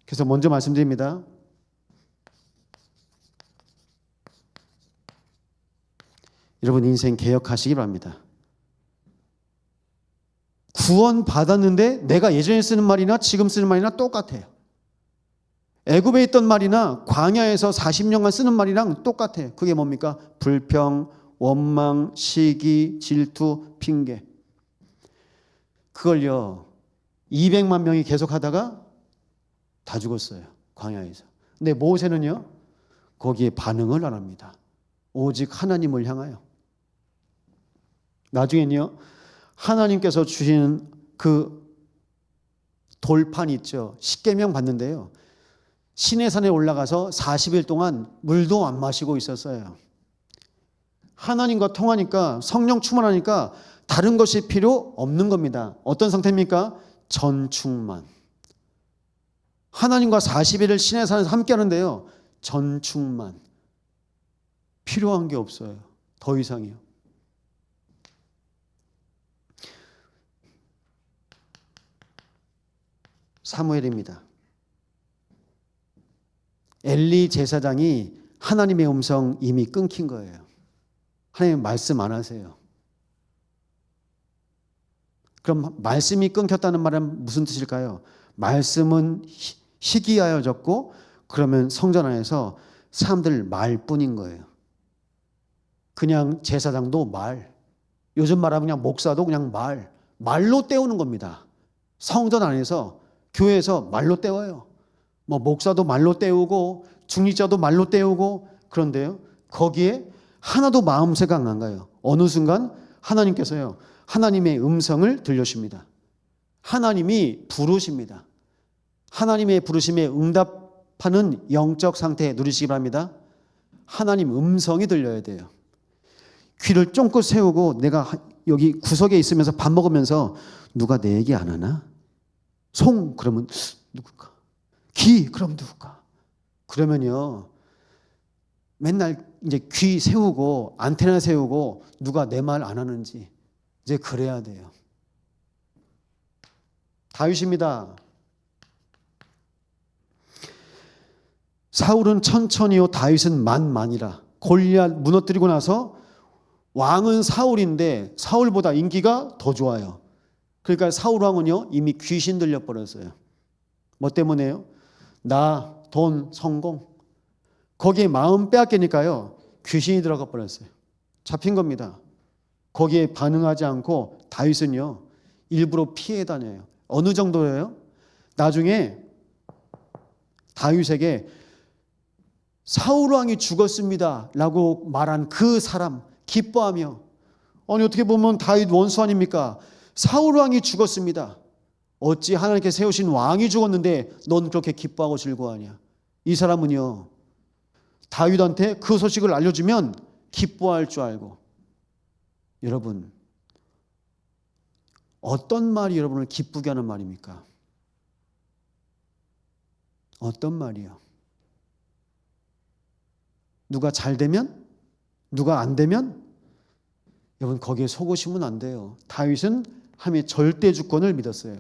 그래서 먼저 말씀드립니다. 여러분, 인생 개혁하시기 바랍니다. 구원 받았는데 내가 예전에 쓰는 말이나 지금 쓰는 말이나 똑같아요. 애굽에 있던 말이나 광야에서 40년간 쓰는 말이랑 똑같아요. 그게 뭡니까? 불평, 원망, 시기, 질투, 핑계. 그걸요, 200만 명이 계속 하다가 다 죽었어요. 광야에서. 근데 모세는요, 거기에 반응을 안 합니다. 오직 하나님을 향하여. 나중엔요, 하나님께서 주시는 그 돌판 있죠. 십계명 받는데요, 시내산에 올라가서 40일 동안 물도 안 마시고 있었어요. 하나님과 통하니까, 성령 충만하니까 다른 것이 필요 없는 겁니다. 어떤 상태입니까? 전충만. 하나님과 40일을 신의 산에서 함께 하는데요. 전충만. 필요한 게 없어요. 더 이상이요. 사무엘입니다. 엘리 제사장이 하나님의 음성 이미 끊긴 거예요. 하나님 말씀 안 하세요. 그럼 말씀이 끊겼다는 말은 무슨 뜻일까요? 말씀은 희귀하여졌고 그러면 성전 안에서 사람들 말뿐인 거예요. 그냥 제사장도 말, 요즘 말하면 그냥 목사도 그냥 말로 때우는 겁니다. 성전 안에서 교회에서 말로 때워요. 뭐 목사도 말로 때우고 중직자도 말로 때우고 그런데요. 거기에 하나도 마음 생각 안 가요. 어느 순간 하나님께서요. 하나님의 음성을 들려주십니다. 하나님이 부르십니다. 하나님의 부르심에 응답하는 영적 상태 누리시기 바랍니다. 하나님 음성이 들려야 돼요. 귀를 쫑긋 세우고 내가 여기 구석에 있으면서 밥 먹으면서 누가 내 얘기 안 하나? 송 그러면 누굴까? 기 그럼 누굴까? 그러면요. 맨날 이제 귀 세우고 안테나 세우고 누가 내 말 안 하는지 이제 그래야 돼요. 다윗입니다. 사울은 천천히요 다윗은 만만이라. 골리앗 무너뜨리고 나서 왕은 사울인데 사울보다 인기가 더 좋아요. 그러니까 사울 왕은요 이미 귀신 들려버렸어요. 뭐 때문에요? 나, 돈, 성공 거기에 마음 빼앗기니까요 귀신이 들어가 버렸어요. 잡힌 겁니다. 거기에 반응하지 않고 다윗은요 일부러 피해 다녀요. 어느 정도예요? 나중에 다윗에게 사울 왕이 죽었습니다 라고 말한 그 사람 기뻐하며, 아니 어떻게 보면 다윗 원수 아닙니까? 사울 왕이 죽었습니다. 어찌 하나님께 세우신 왕이 죽었는데 넌 그렇게 기뻐하고 즐거워하냐? 이 사람은요 다윗한테 그 소식을 알려주면 기뻐할 줄 알고. 여러분 어떤 말이 여러분을 기쁘게 하는 말입니까? 어떤 말이요? 누가 잘 되면? 누가 안 되면? 여러분 거기에 속으시면 안 돼요. 다윗은 하나님의 절대 주권을 믿었어요.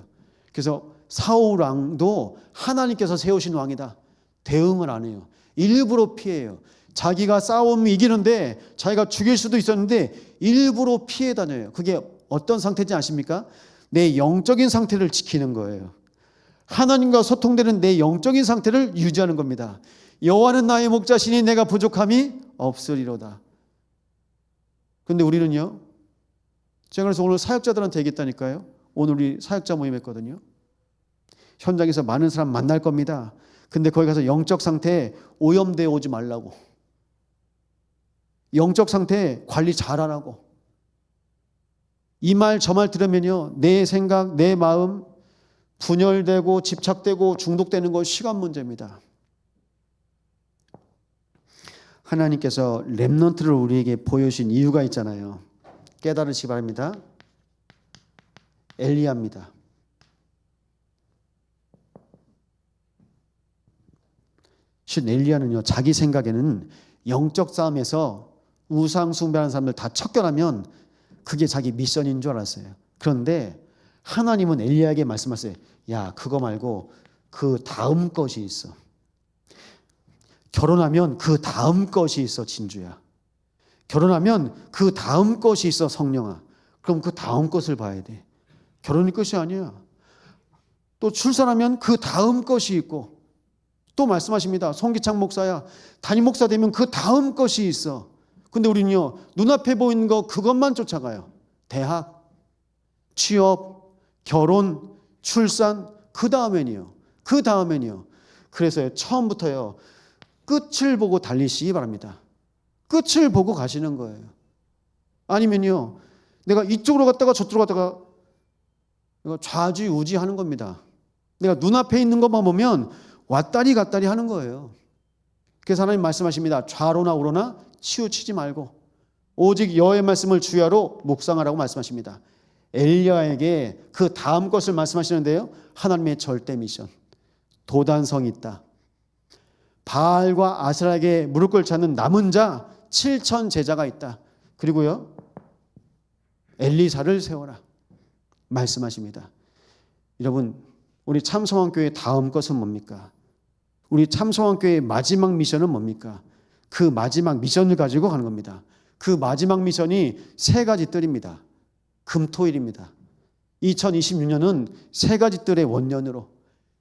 그래서 사울 왕도 하나님께서 세우신 왕이다. 대응을 안 해요. 일부러 피해요. 자기가 싸움이 이기는데 자기가 죽일 수도 있었는데 일부러 피해 다녀요. 그게 어떤 상태인지 아십니까? 내 영적인 상태를 지키는 거예요. 하나님과 소통되는 내 영적인 상태를 유지하는 겁니다. 여호와는 나의 목자시니 내가 부족함이 없으리로다. 그런데 우리는요, 제가 그래서 오늘 사역자들한테 얘기했다니까요. 오늘 우리 사역자 모임 했거든요. 현장에서 많은 사람 만날 겁니다. 근데 거기 가서 영적 상태에 오염되어 오지 말라고. 영적 상태 관리 잘하라고. 이 말 저 말 들으면요 내 생각 내 마음 분열되고 집착되고 중독되는 건 시간 문제입니다. 하나님께서 렘넌트를 우리에게 보여주신 이유가 있잖아요. 깨달으시기 바랍니다. 엘리야입니다. 실 엘리야는요 자기 생각에는 영적 싸움에서 우상 숭배하는 사람들 다 척결하면 그게 자기 미션인 줄 알았어요. 그런데 하나님은 엘리야에게 말씀하세요. 야 그거 말고 그 다음 것이 있어. 결혼하면 그 다음 것이 있어 진주야. 결혼하면 그 다음 것이 있어 성령아. 그럼 그 다음 것을 봐야 돼. 결혼이 끝이 아니야. 또 출산하면 그 다음 것이 있고 또 말씀하십니다. 송기창 목사야 담임 목사 되면 그 다음 것이 있어. 근데 우리는요 눈앞에 보이는 거 그것만 쫓아가요. 대학, 취업, 결혼, 출산 그 다음엔요. 그 다음엔요. 그래서요 처음부터요 끝을 보고 달리시기 바랍니다. 끝을 보고 가시는 거예요. 아니면요 내가 이쪽으로 갔다가 저쪽으로 갔다가 좌지우지 하는 겁니다. 내가 눈앞에 있는 것만 보면 왔다리 갔다리 하는 거예요. 그래서 하나님 말씀하십니다. 좌로나 우로나 치우치지 말고 오직 여호와의 말씀을 주야로 묵상하라고 말씀하십니다. 엘리야에게 그 다음 것을 말씀하시는데요. 하나님의 절대 미션. 도단성이 있다. 바알과 아세라에게 무릎 꿇지 않는 남은 자 7천 제자가 있다. 그리고요. 엘리사를 세워라. 말씀하십니다. 여러분, 우리 참소망교회의 다음 것은 뭡니까? 우리 참소망교회의 마지막 미션은 뭡니까? 그 마지막 미션을 가지고 가는 겁니다. 그 마지막 미션이 세 가지 뜰입니다. 금토일입니다. 2026년은 세 가지 뜰의 원년으로,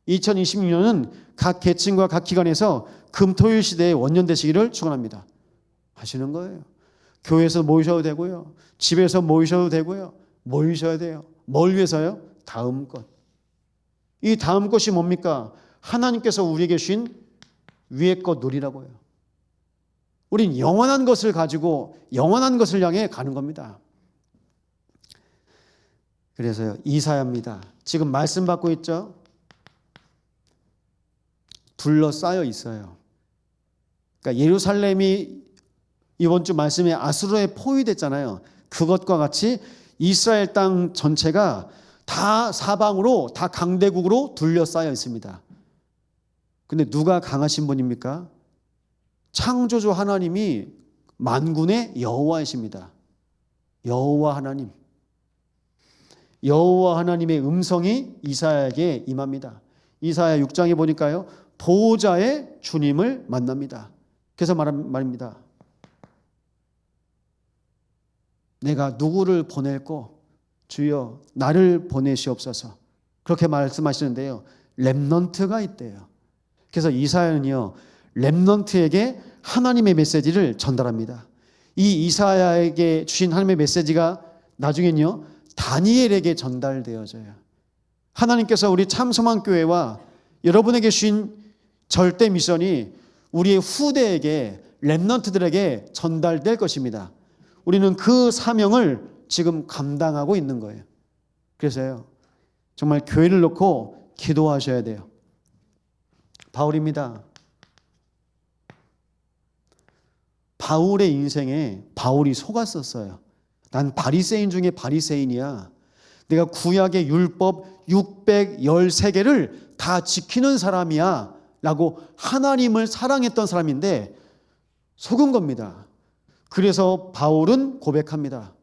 2026년은 각 계층과 각 기관에서 금토일 시대의 원년 되시기를 축원합니다. 하시는 거예요. 교회에서 모이셔도 되고요. 집에서 모이셔도 되고요. 모이셔야 돼요. 뭘 위해서요? 다음 것. 이 다음 것이 뭡니까? 하나님께서 우리에게 주신 위의 것 누리라고요. 우린 영원한 것을 가지고 영원한 것을 향해 가는 겁니다. 그래서요. 이사야입니다. 지금 말씀 받고 있죠? 둘러싸여 있어요. 그러니까 예루살렘이 이번 주 말씀에 아수르에 포위됐잖아요. 그것과 같이 이스라엘 땅 전체가 다 사방으로 다 강대국으로 둘러싸여 있습니다. 근데 누가 강하신 분입니까? 창조주 하나님이 만군의 여호와이십니다. 여호와 하나님. 여호와 하나님의 음성이 이사야에게 임합니다. 이사야 6장에 보니까요. 보호자의 주님을 만납니다. 그래서 말입니다. 내가 누구를 보낼꼬? 주여 나를 보내시옵소서. 그렇게 말씀하시는데요. 렘넌트가 있대요. 그래서 이사야는요. 렘넌트에게 하나님의 메시지를 전달합니다. 이 이사야에게 주신 하나님의 메시지가 나중엔요. 다니엘에게 전달되어져요. 하나님께서 우리 참소망교회와 여러분에게 주신 절대 미션이 우리의 후대에게 렘넌트들에게 전달될 것입니다. 우리는 그 사명을 지금 감당하고 있는 거예요. 그래서요. 정말 교회를 놓고 기도하셔야 돼요. 바울입니다. 바울의 인생에 바울이 속았었어요. 난 바리새인 중에 바리새인이야. 내가 구약의 율법 613개를 다 지키는 사람이야 라고 하나님을 사랑했던 사람인데 속은 겁니다. 그래서 바울은 고백합니다.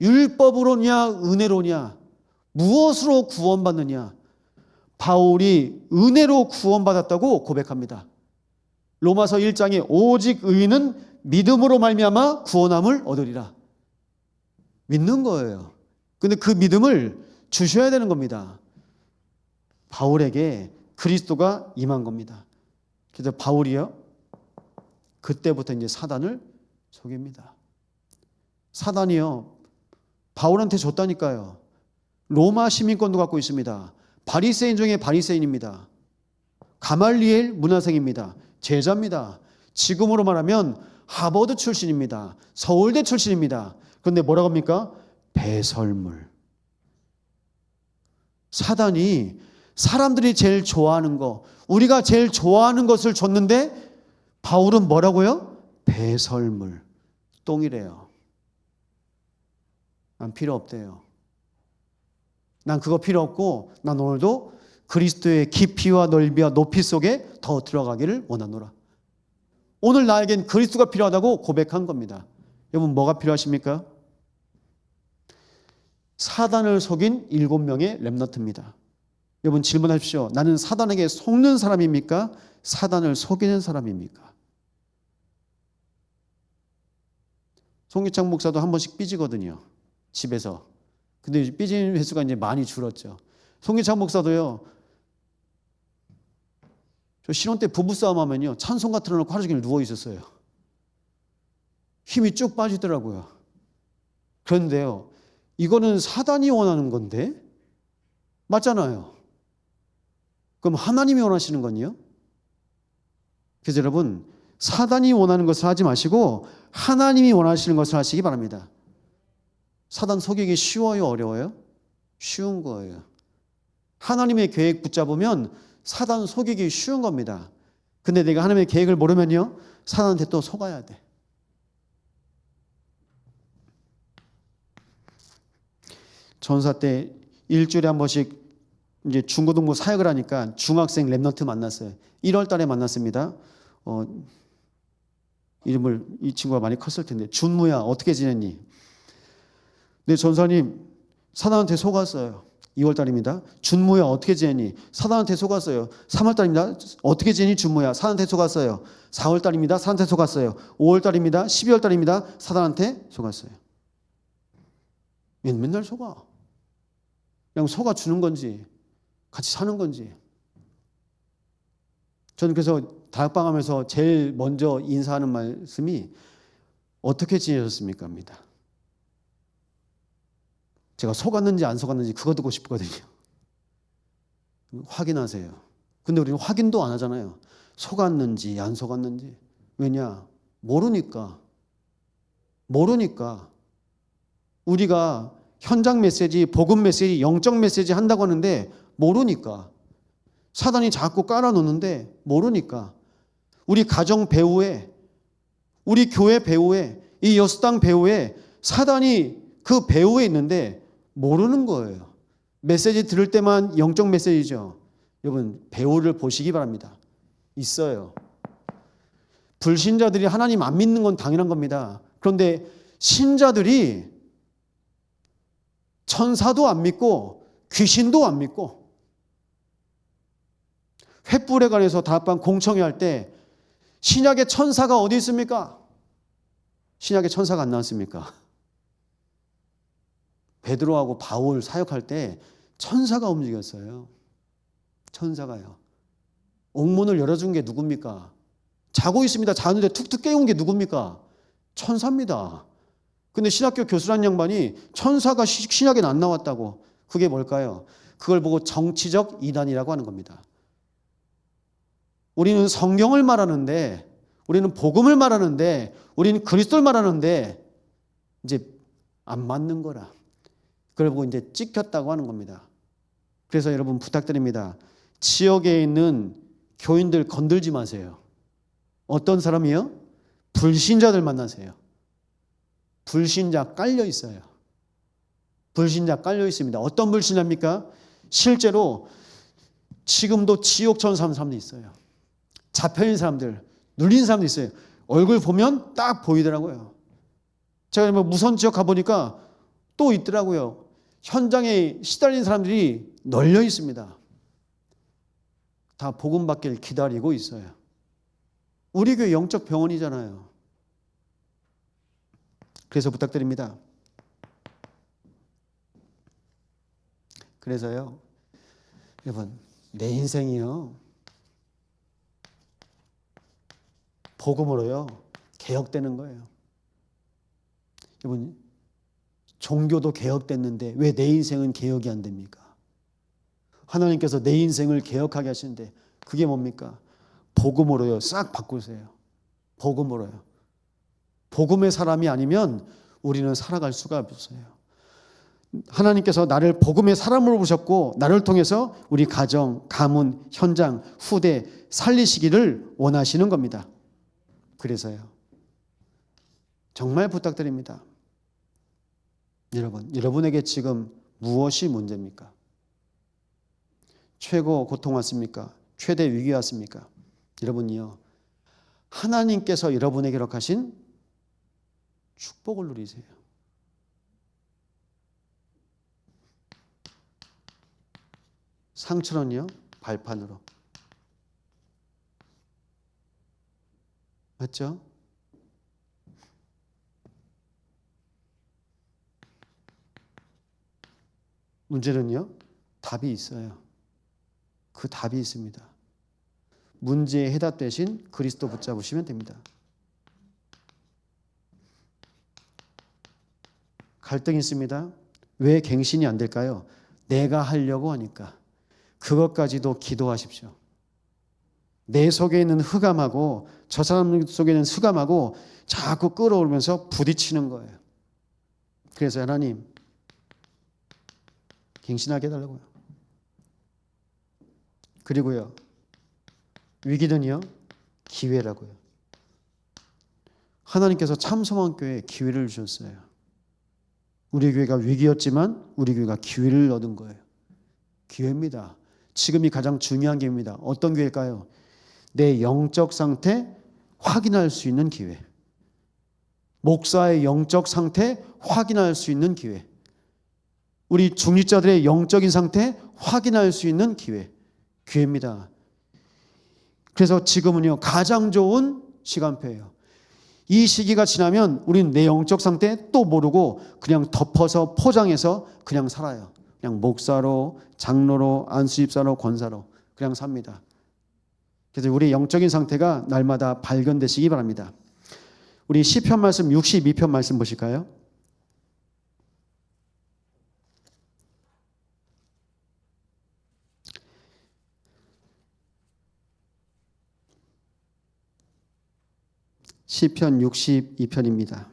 율법으로냐 은혜로냐 무엇으로 구원받느냐. 바울이 은혜로 구원받았다고 고백합니다. 로마서 1장에 오직 의인은 믿음으로 말미암아 구원함을 얻으리라. 믿는 거예요. 근데 그 믿음을 주셔야 되는 겁니다. 바울에게 그리스도가 임한 겁니다. 그래서 바울이요. 그때부터 이제 사단을 속입니다. 사단이요. 바울한테 줬다니까요. 로마 시민권도 갖고 있습니다. 바리새인 중에 바리새인입니다. 가말리엘 문화생입니다. 제자입니다. 지금으로 말하면 하버드 출신입니다. 서울대 출신입니다. 그런데 뭐라고 합니까? 배설물. 사단이 사람들이 제일 좋아하는 거, 우리가 제일 좋아하는 것을 줬는데 바울은 뭐라고요? 배설물. 똥이래요. 난 필요 없대요. 난 그거 필요 없고 난 오늘도 그리스도의 깊이와 넓이와 높이 속에 더 들어가기를 원하노라. 오늘 나에겐 그리스도가 필요하다고 고백한 겁니다. 여러분 뭐가 필요하십니까? 사단을 속인 7명의 렘넌트입니다. 여러분 질문하십시오. 나는 사단에게 속는 사람입니까? 사단을 속이는 사람입니까? 송기창 목사도 한 번씩 삐지거든요. 집에서. 근데 삐지는 횟수가 이제 많이 줄었죠. 송기창 목사도요. 저 신혼 때 부부싸움 하면요. 찬송가 틀어놓고 하루 종일 누워 있었어요. 힘이 쭉 빠지더라고요. 그런데요. 이거는 사단이 원하는 건데? 맞잖아요. 그럼 하나님이 원하시는 건요? 그래서 여러분 사단이 원하는 것을 하지 마시고 하나님이 원하시는 것을 하시기 바랍니다. 사단 속이기 쉬워요? 어려워요? 쉬운 거예요. 하나님의 계획 붙잡으면 사단 속이기 쉬운 겁니다. 근데 내가 하나님의 계획을 모르면요. 사단한테 또 속아야 돼. 전사 때 일주일에 한 번씩 이제 중고등부 사역을 하니까 중학생 랩넌트 만났어요. 1월 달에 만났습니다. 이름을 이 친구가 많이 컸을 텐데 준무야 어떻게 지냈니? 네 전사님 사단한테 속았어요. 2월 달입니다. 준무야 어떻게 지냈니? 사단한테 속았어요. 3월 달입니다. 어떻게 지냈니 준무야? 사단한테 속았어요. 4월 달입니다. 사단한테 속았어요. 5월 달입니다. 12월 달입니다. 사단한테 속았어요. 맨날 속아. 그냥 속아 주는 건지 같이 사는 건지. 저는 그래서 다락방하면서 제일 먼저 인사하는 말씀이 어떻게 지내셨습니까? 입니다. 제가 속았는지 안 속았는지 그거 듣고 싶거든요. 확인하세요. 근데 우리는 확인도 안 하잖아요. 속았는지 안 속았는지. 왜냐? 모르니까. 우리가 현장 메시지, 복음 메시지, 영적 메시지 한다고 하는데 모르니까. 사단이 자꾸 깔아놓는데 모르니까. 우리 가정 배후에, 우리 교회 배후에, 이 여수당 배후에 사단이 그 배후에 있는데 모르는 거예요. 메시지 들을 때만 영적 메시지죠. 여러분 배후를 보시기 바랍니다. 있어요. 불신자들이 하나님 안 믿는 건 당연한 겁니다. 그런데 신자들이 천사도 안 믿고 귀신도 안 믿고 횃불에 관해서 다락방 공청회 할 때 신약의 천사가 어디 있습니까? 신약의 천사가 안 나왔습니까? 베드로하고 바울 사역할 때 천사가 움직였어요. 천사가요. 옥문을 열어준 게 누굽니까? 자고 있습니다. 자는데 툭툭 깨운 게 누굽니까? 천사입니다. 근데 신학교 교수란 양반이 천사가 신약에는 안 나왔다고. 그게 뭘까요? 그걸 보고 정치적 이단이라고 하는 겁니다. 우리는 성경을 말하는데, 우리는 복음을 말하는데, 우리는 그리스도를 말하는데 이제 안 맞는 거라. 그걸 보고 이제 찍혔다고 하는 겁니다. 그래서 여러분 부탁드립니다. 지역에 있는 교인들 건들지 마세요. 어떤 사람이요? 불신자들 만나세요. 불신자 깔려 있어요. 불신자 깔려 있습니다. 어떤 불신자입니까? 실제로 지금도 지옥처럼 사는 사람도 있어요. 잡혀있는 사람들, 눌린 사람도 있어요. 얼굴 보면 딱 보이더라고요. 제가 무선 지역 가보니까 또 있더라고요. 현장에 시달린 사람들이 널려 있습니다. 다 복음 받기를 기다리고 있어요. 우리 교회 영적 병원이잖아요. 그래서 부탁드립니다. 그래서요, 여러분, 내 인생이요, 복음으로요, 개혁되는 거예요. 여러분, 종교도 개혁됐는데 왜 내 인생은 개혁이 안 됩니까? 하나님께서 내 인생을 개혁하게 하시는데 그게 뭡니까? 복음으로요, 싹 바꾸세요. 복음으로요. 복음의 사람이 아니면 우리는 살아갈 수가 없어요. 하나님께서 나를 복음의 사람으로 부르셨고 나를 통해서 우리 가정, 가문, 현장, 후대 살리시기를 원하시는 겁니다. 그래서요. 정말 부탁드립니다. 여러분에게 지금 무엇이 문제입니까? 최고 고통 왔습니까? 최대 위기 왔습니까? 여러분이요. 하나님께서 여러분에게 허락하신 축복을 누리세요. 상처는요, 발판으로. 맞죠? 문제는요, 답이 있어요. 그 답이 있습니다. 문제의 해답 대신 그리스도 붙잡으시면 됩니다. 갈등이 있습니다. 왜 갱신이 안 될까요? 내가 하려고 하니까. 그것까지도 기도하십시오. 내 속에 있는 흑암하고 저 사람 속에 있는 흑암하고 자꾸 끌어오면서 부딪히는 거예요. 그래서 하나님 갱신하게 해달라고요. 그리고요, 위기는요, 기회라고요. 하나님께서 참소망교회에 기회를 주셨어요. 우리 교회가 위기였지만 우리 교회가 기회를 얻은 거예요. 기회입니다. 지금이 가장 중요한 기회입니다. 어떤 기회일까요? 내 영적 상태 확인할 수 있는 기회. 목사의 영적 상태 확인할 수 있는 기회. 우리 중직자들의 영적인 상태 확인할 수 있는 기회입니다. 그래서 지금은요, 가장 좋은 시간표예요. 이 시기가 지나면 우리는 내 영적 상태 또 모르고 그냥 덮어서 포장해서 그냥 살아요. 그냥 목사로, 장로로, 안수집사로, 권사로 그냥 삽니다. 그래서 우리 영적인 상태가 날마다 발견되시기 바랍니다. 우리 시편 말씀 62편 말씀 보실까요? 시편 62편입니다.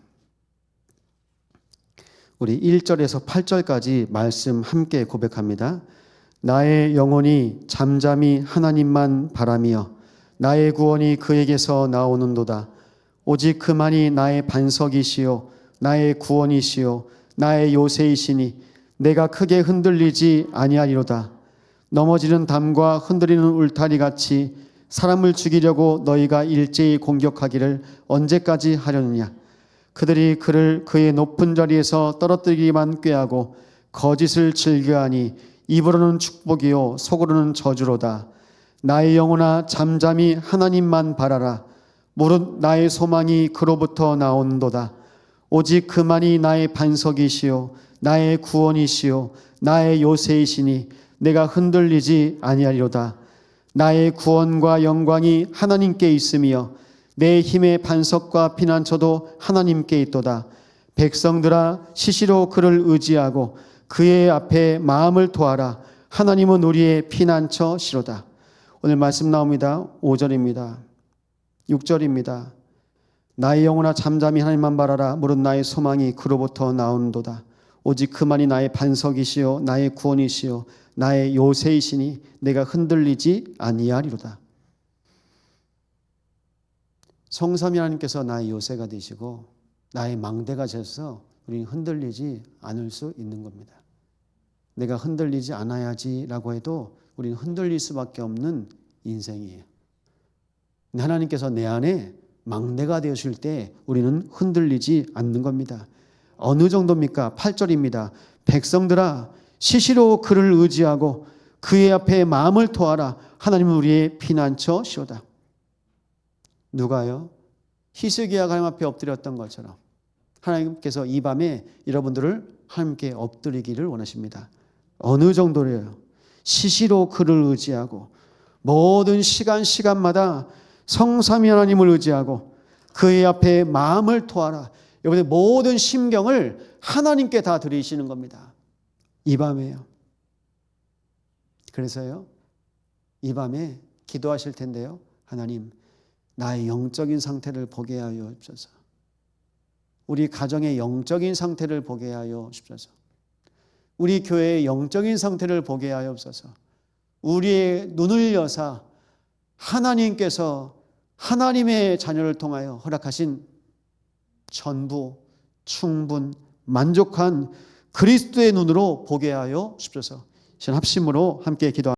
우리 1절에서 8절까지 말씀 함께 고백합니다. 나의 영혼이 잠잠히 하나님만 바라며 나의 구원이 그에게서 나오는도다. 오직 그만이 나의 반석이시요 나의 구원이시요 나의 요새이시니 내가 크게 흔들리지 아니하리로다. 넘어지는 담과 흔들리는 울타리 같이 사람을 죽이려고 너희가 일제히 공격하기를 언제까지 하려느냐. 그들이 그를 그의 높은 자리에서 떨어뜨리기만 꾀하고 거짓을 즐겨하니 입으로는 축복이요 속으로는 저주로다. 나의 영혼아 잠잠히 하나님만 바라라. 무릇 나의 소망이 그로부터 나온도다. 오직 그만이 나의 반석이시요 나의 구원이시요 나의 요새이시니 내가 흔들리지 아니하리로다. 나의 구원과 영광이 하나님께 있으며 내 힘의 반석과 피난처도 하나님께 있도다. 백성들아 시시로 그를 의지하고 그의 앞에 마음을 토하라. 하나님은 우리의 피난처시로다. 오늘 말씀 나옵니다. 5절입니다. 6절입니다. 나의 영혼아 잠잠히 하나님만 바라라. 무릇 나의 소망이 그로부터 나오는도다. 오직 그만이 나의 반석이시요 나의 구원이시요 나의 요새이시니 내가 흔들리지 아니하리로다. 성삼위 하나님께서 나의 요새가 되시고 나의 망대가 되셔서 우리는 흔들리지 않을 수 있는 겁니다. 내가 흔들리지 않아야지라고 해도 우리는 흔들릴 수밖에 없는 인생이에요. 하나님께서 내 안에 망대가 되실 때 우리는 흔들리지 않는 겁니다. 어느 정도입니까? 8절입니다. 백성들아 시시로 그를 의지하고 그의 앞에 마음을 토하라. 하나님은 우리의 피난처시오다. 누가요? 히스기야가 하나님 앞에 엎드렸던 것처럼 하나님께서 이 밤에 여러분들을 하나님께 엎드리기를 원하십니다. 어느 정도로요? 시시로 그를 의지하고 모든 시간마다 성삼위 하나님을 의지하고 그의 앞에 마음을 토하라. 여러분의 모든 심경을 하나님께 다 드리시는 겁니다. 이 밤에요. 그래서요, 이 밤에 기도하실 텐데요. 하나님, 나의 영적인 상태를 보게 하여 주옵소서. 우리 가정의 영적인 상태를 보게 하여 주옵소서. 우리 교회의 영적인 상태를 보게 하여 주옵소서. 우리의 눈을 여사 하나님께서 하나님의 자녀를 통하여 허락하신 전부, 충분, 만족한 그리스도의 눈으로 보게 하여 주옵소서. 합심으로 함께 기도합니다.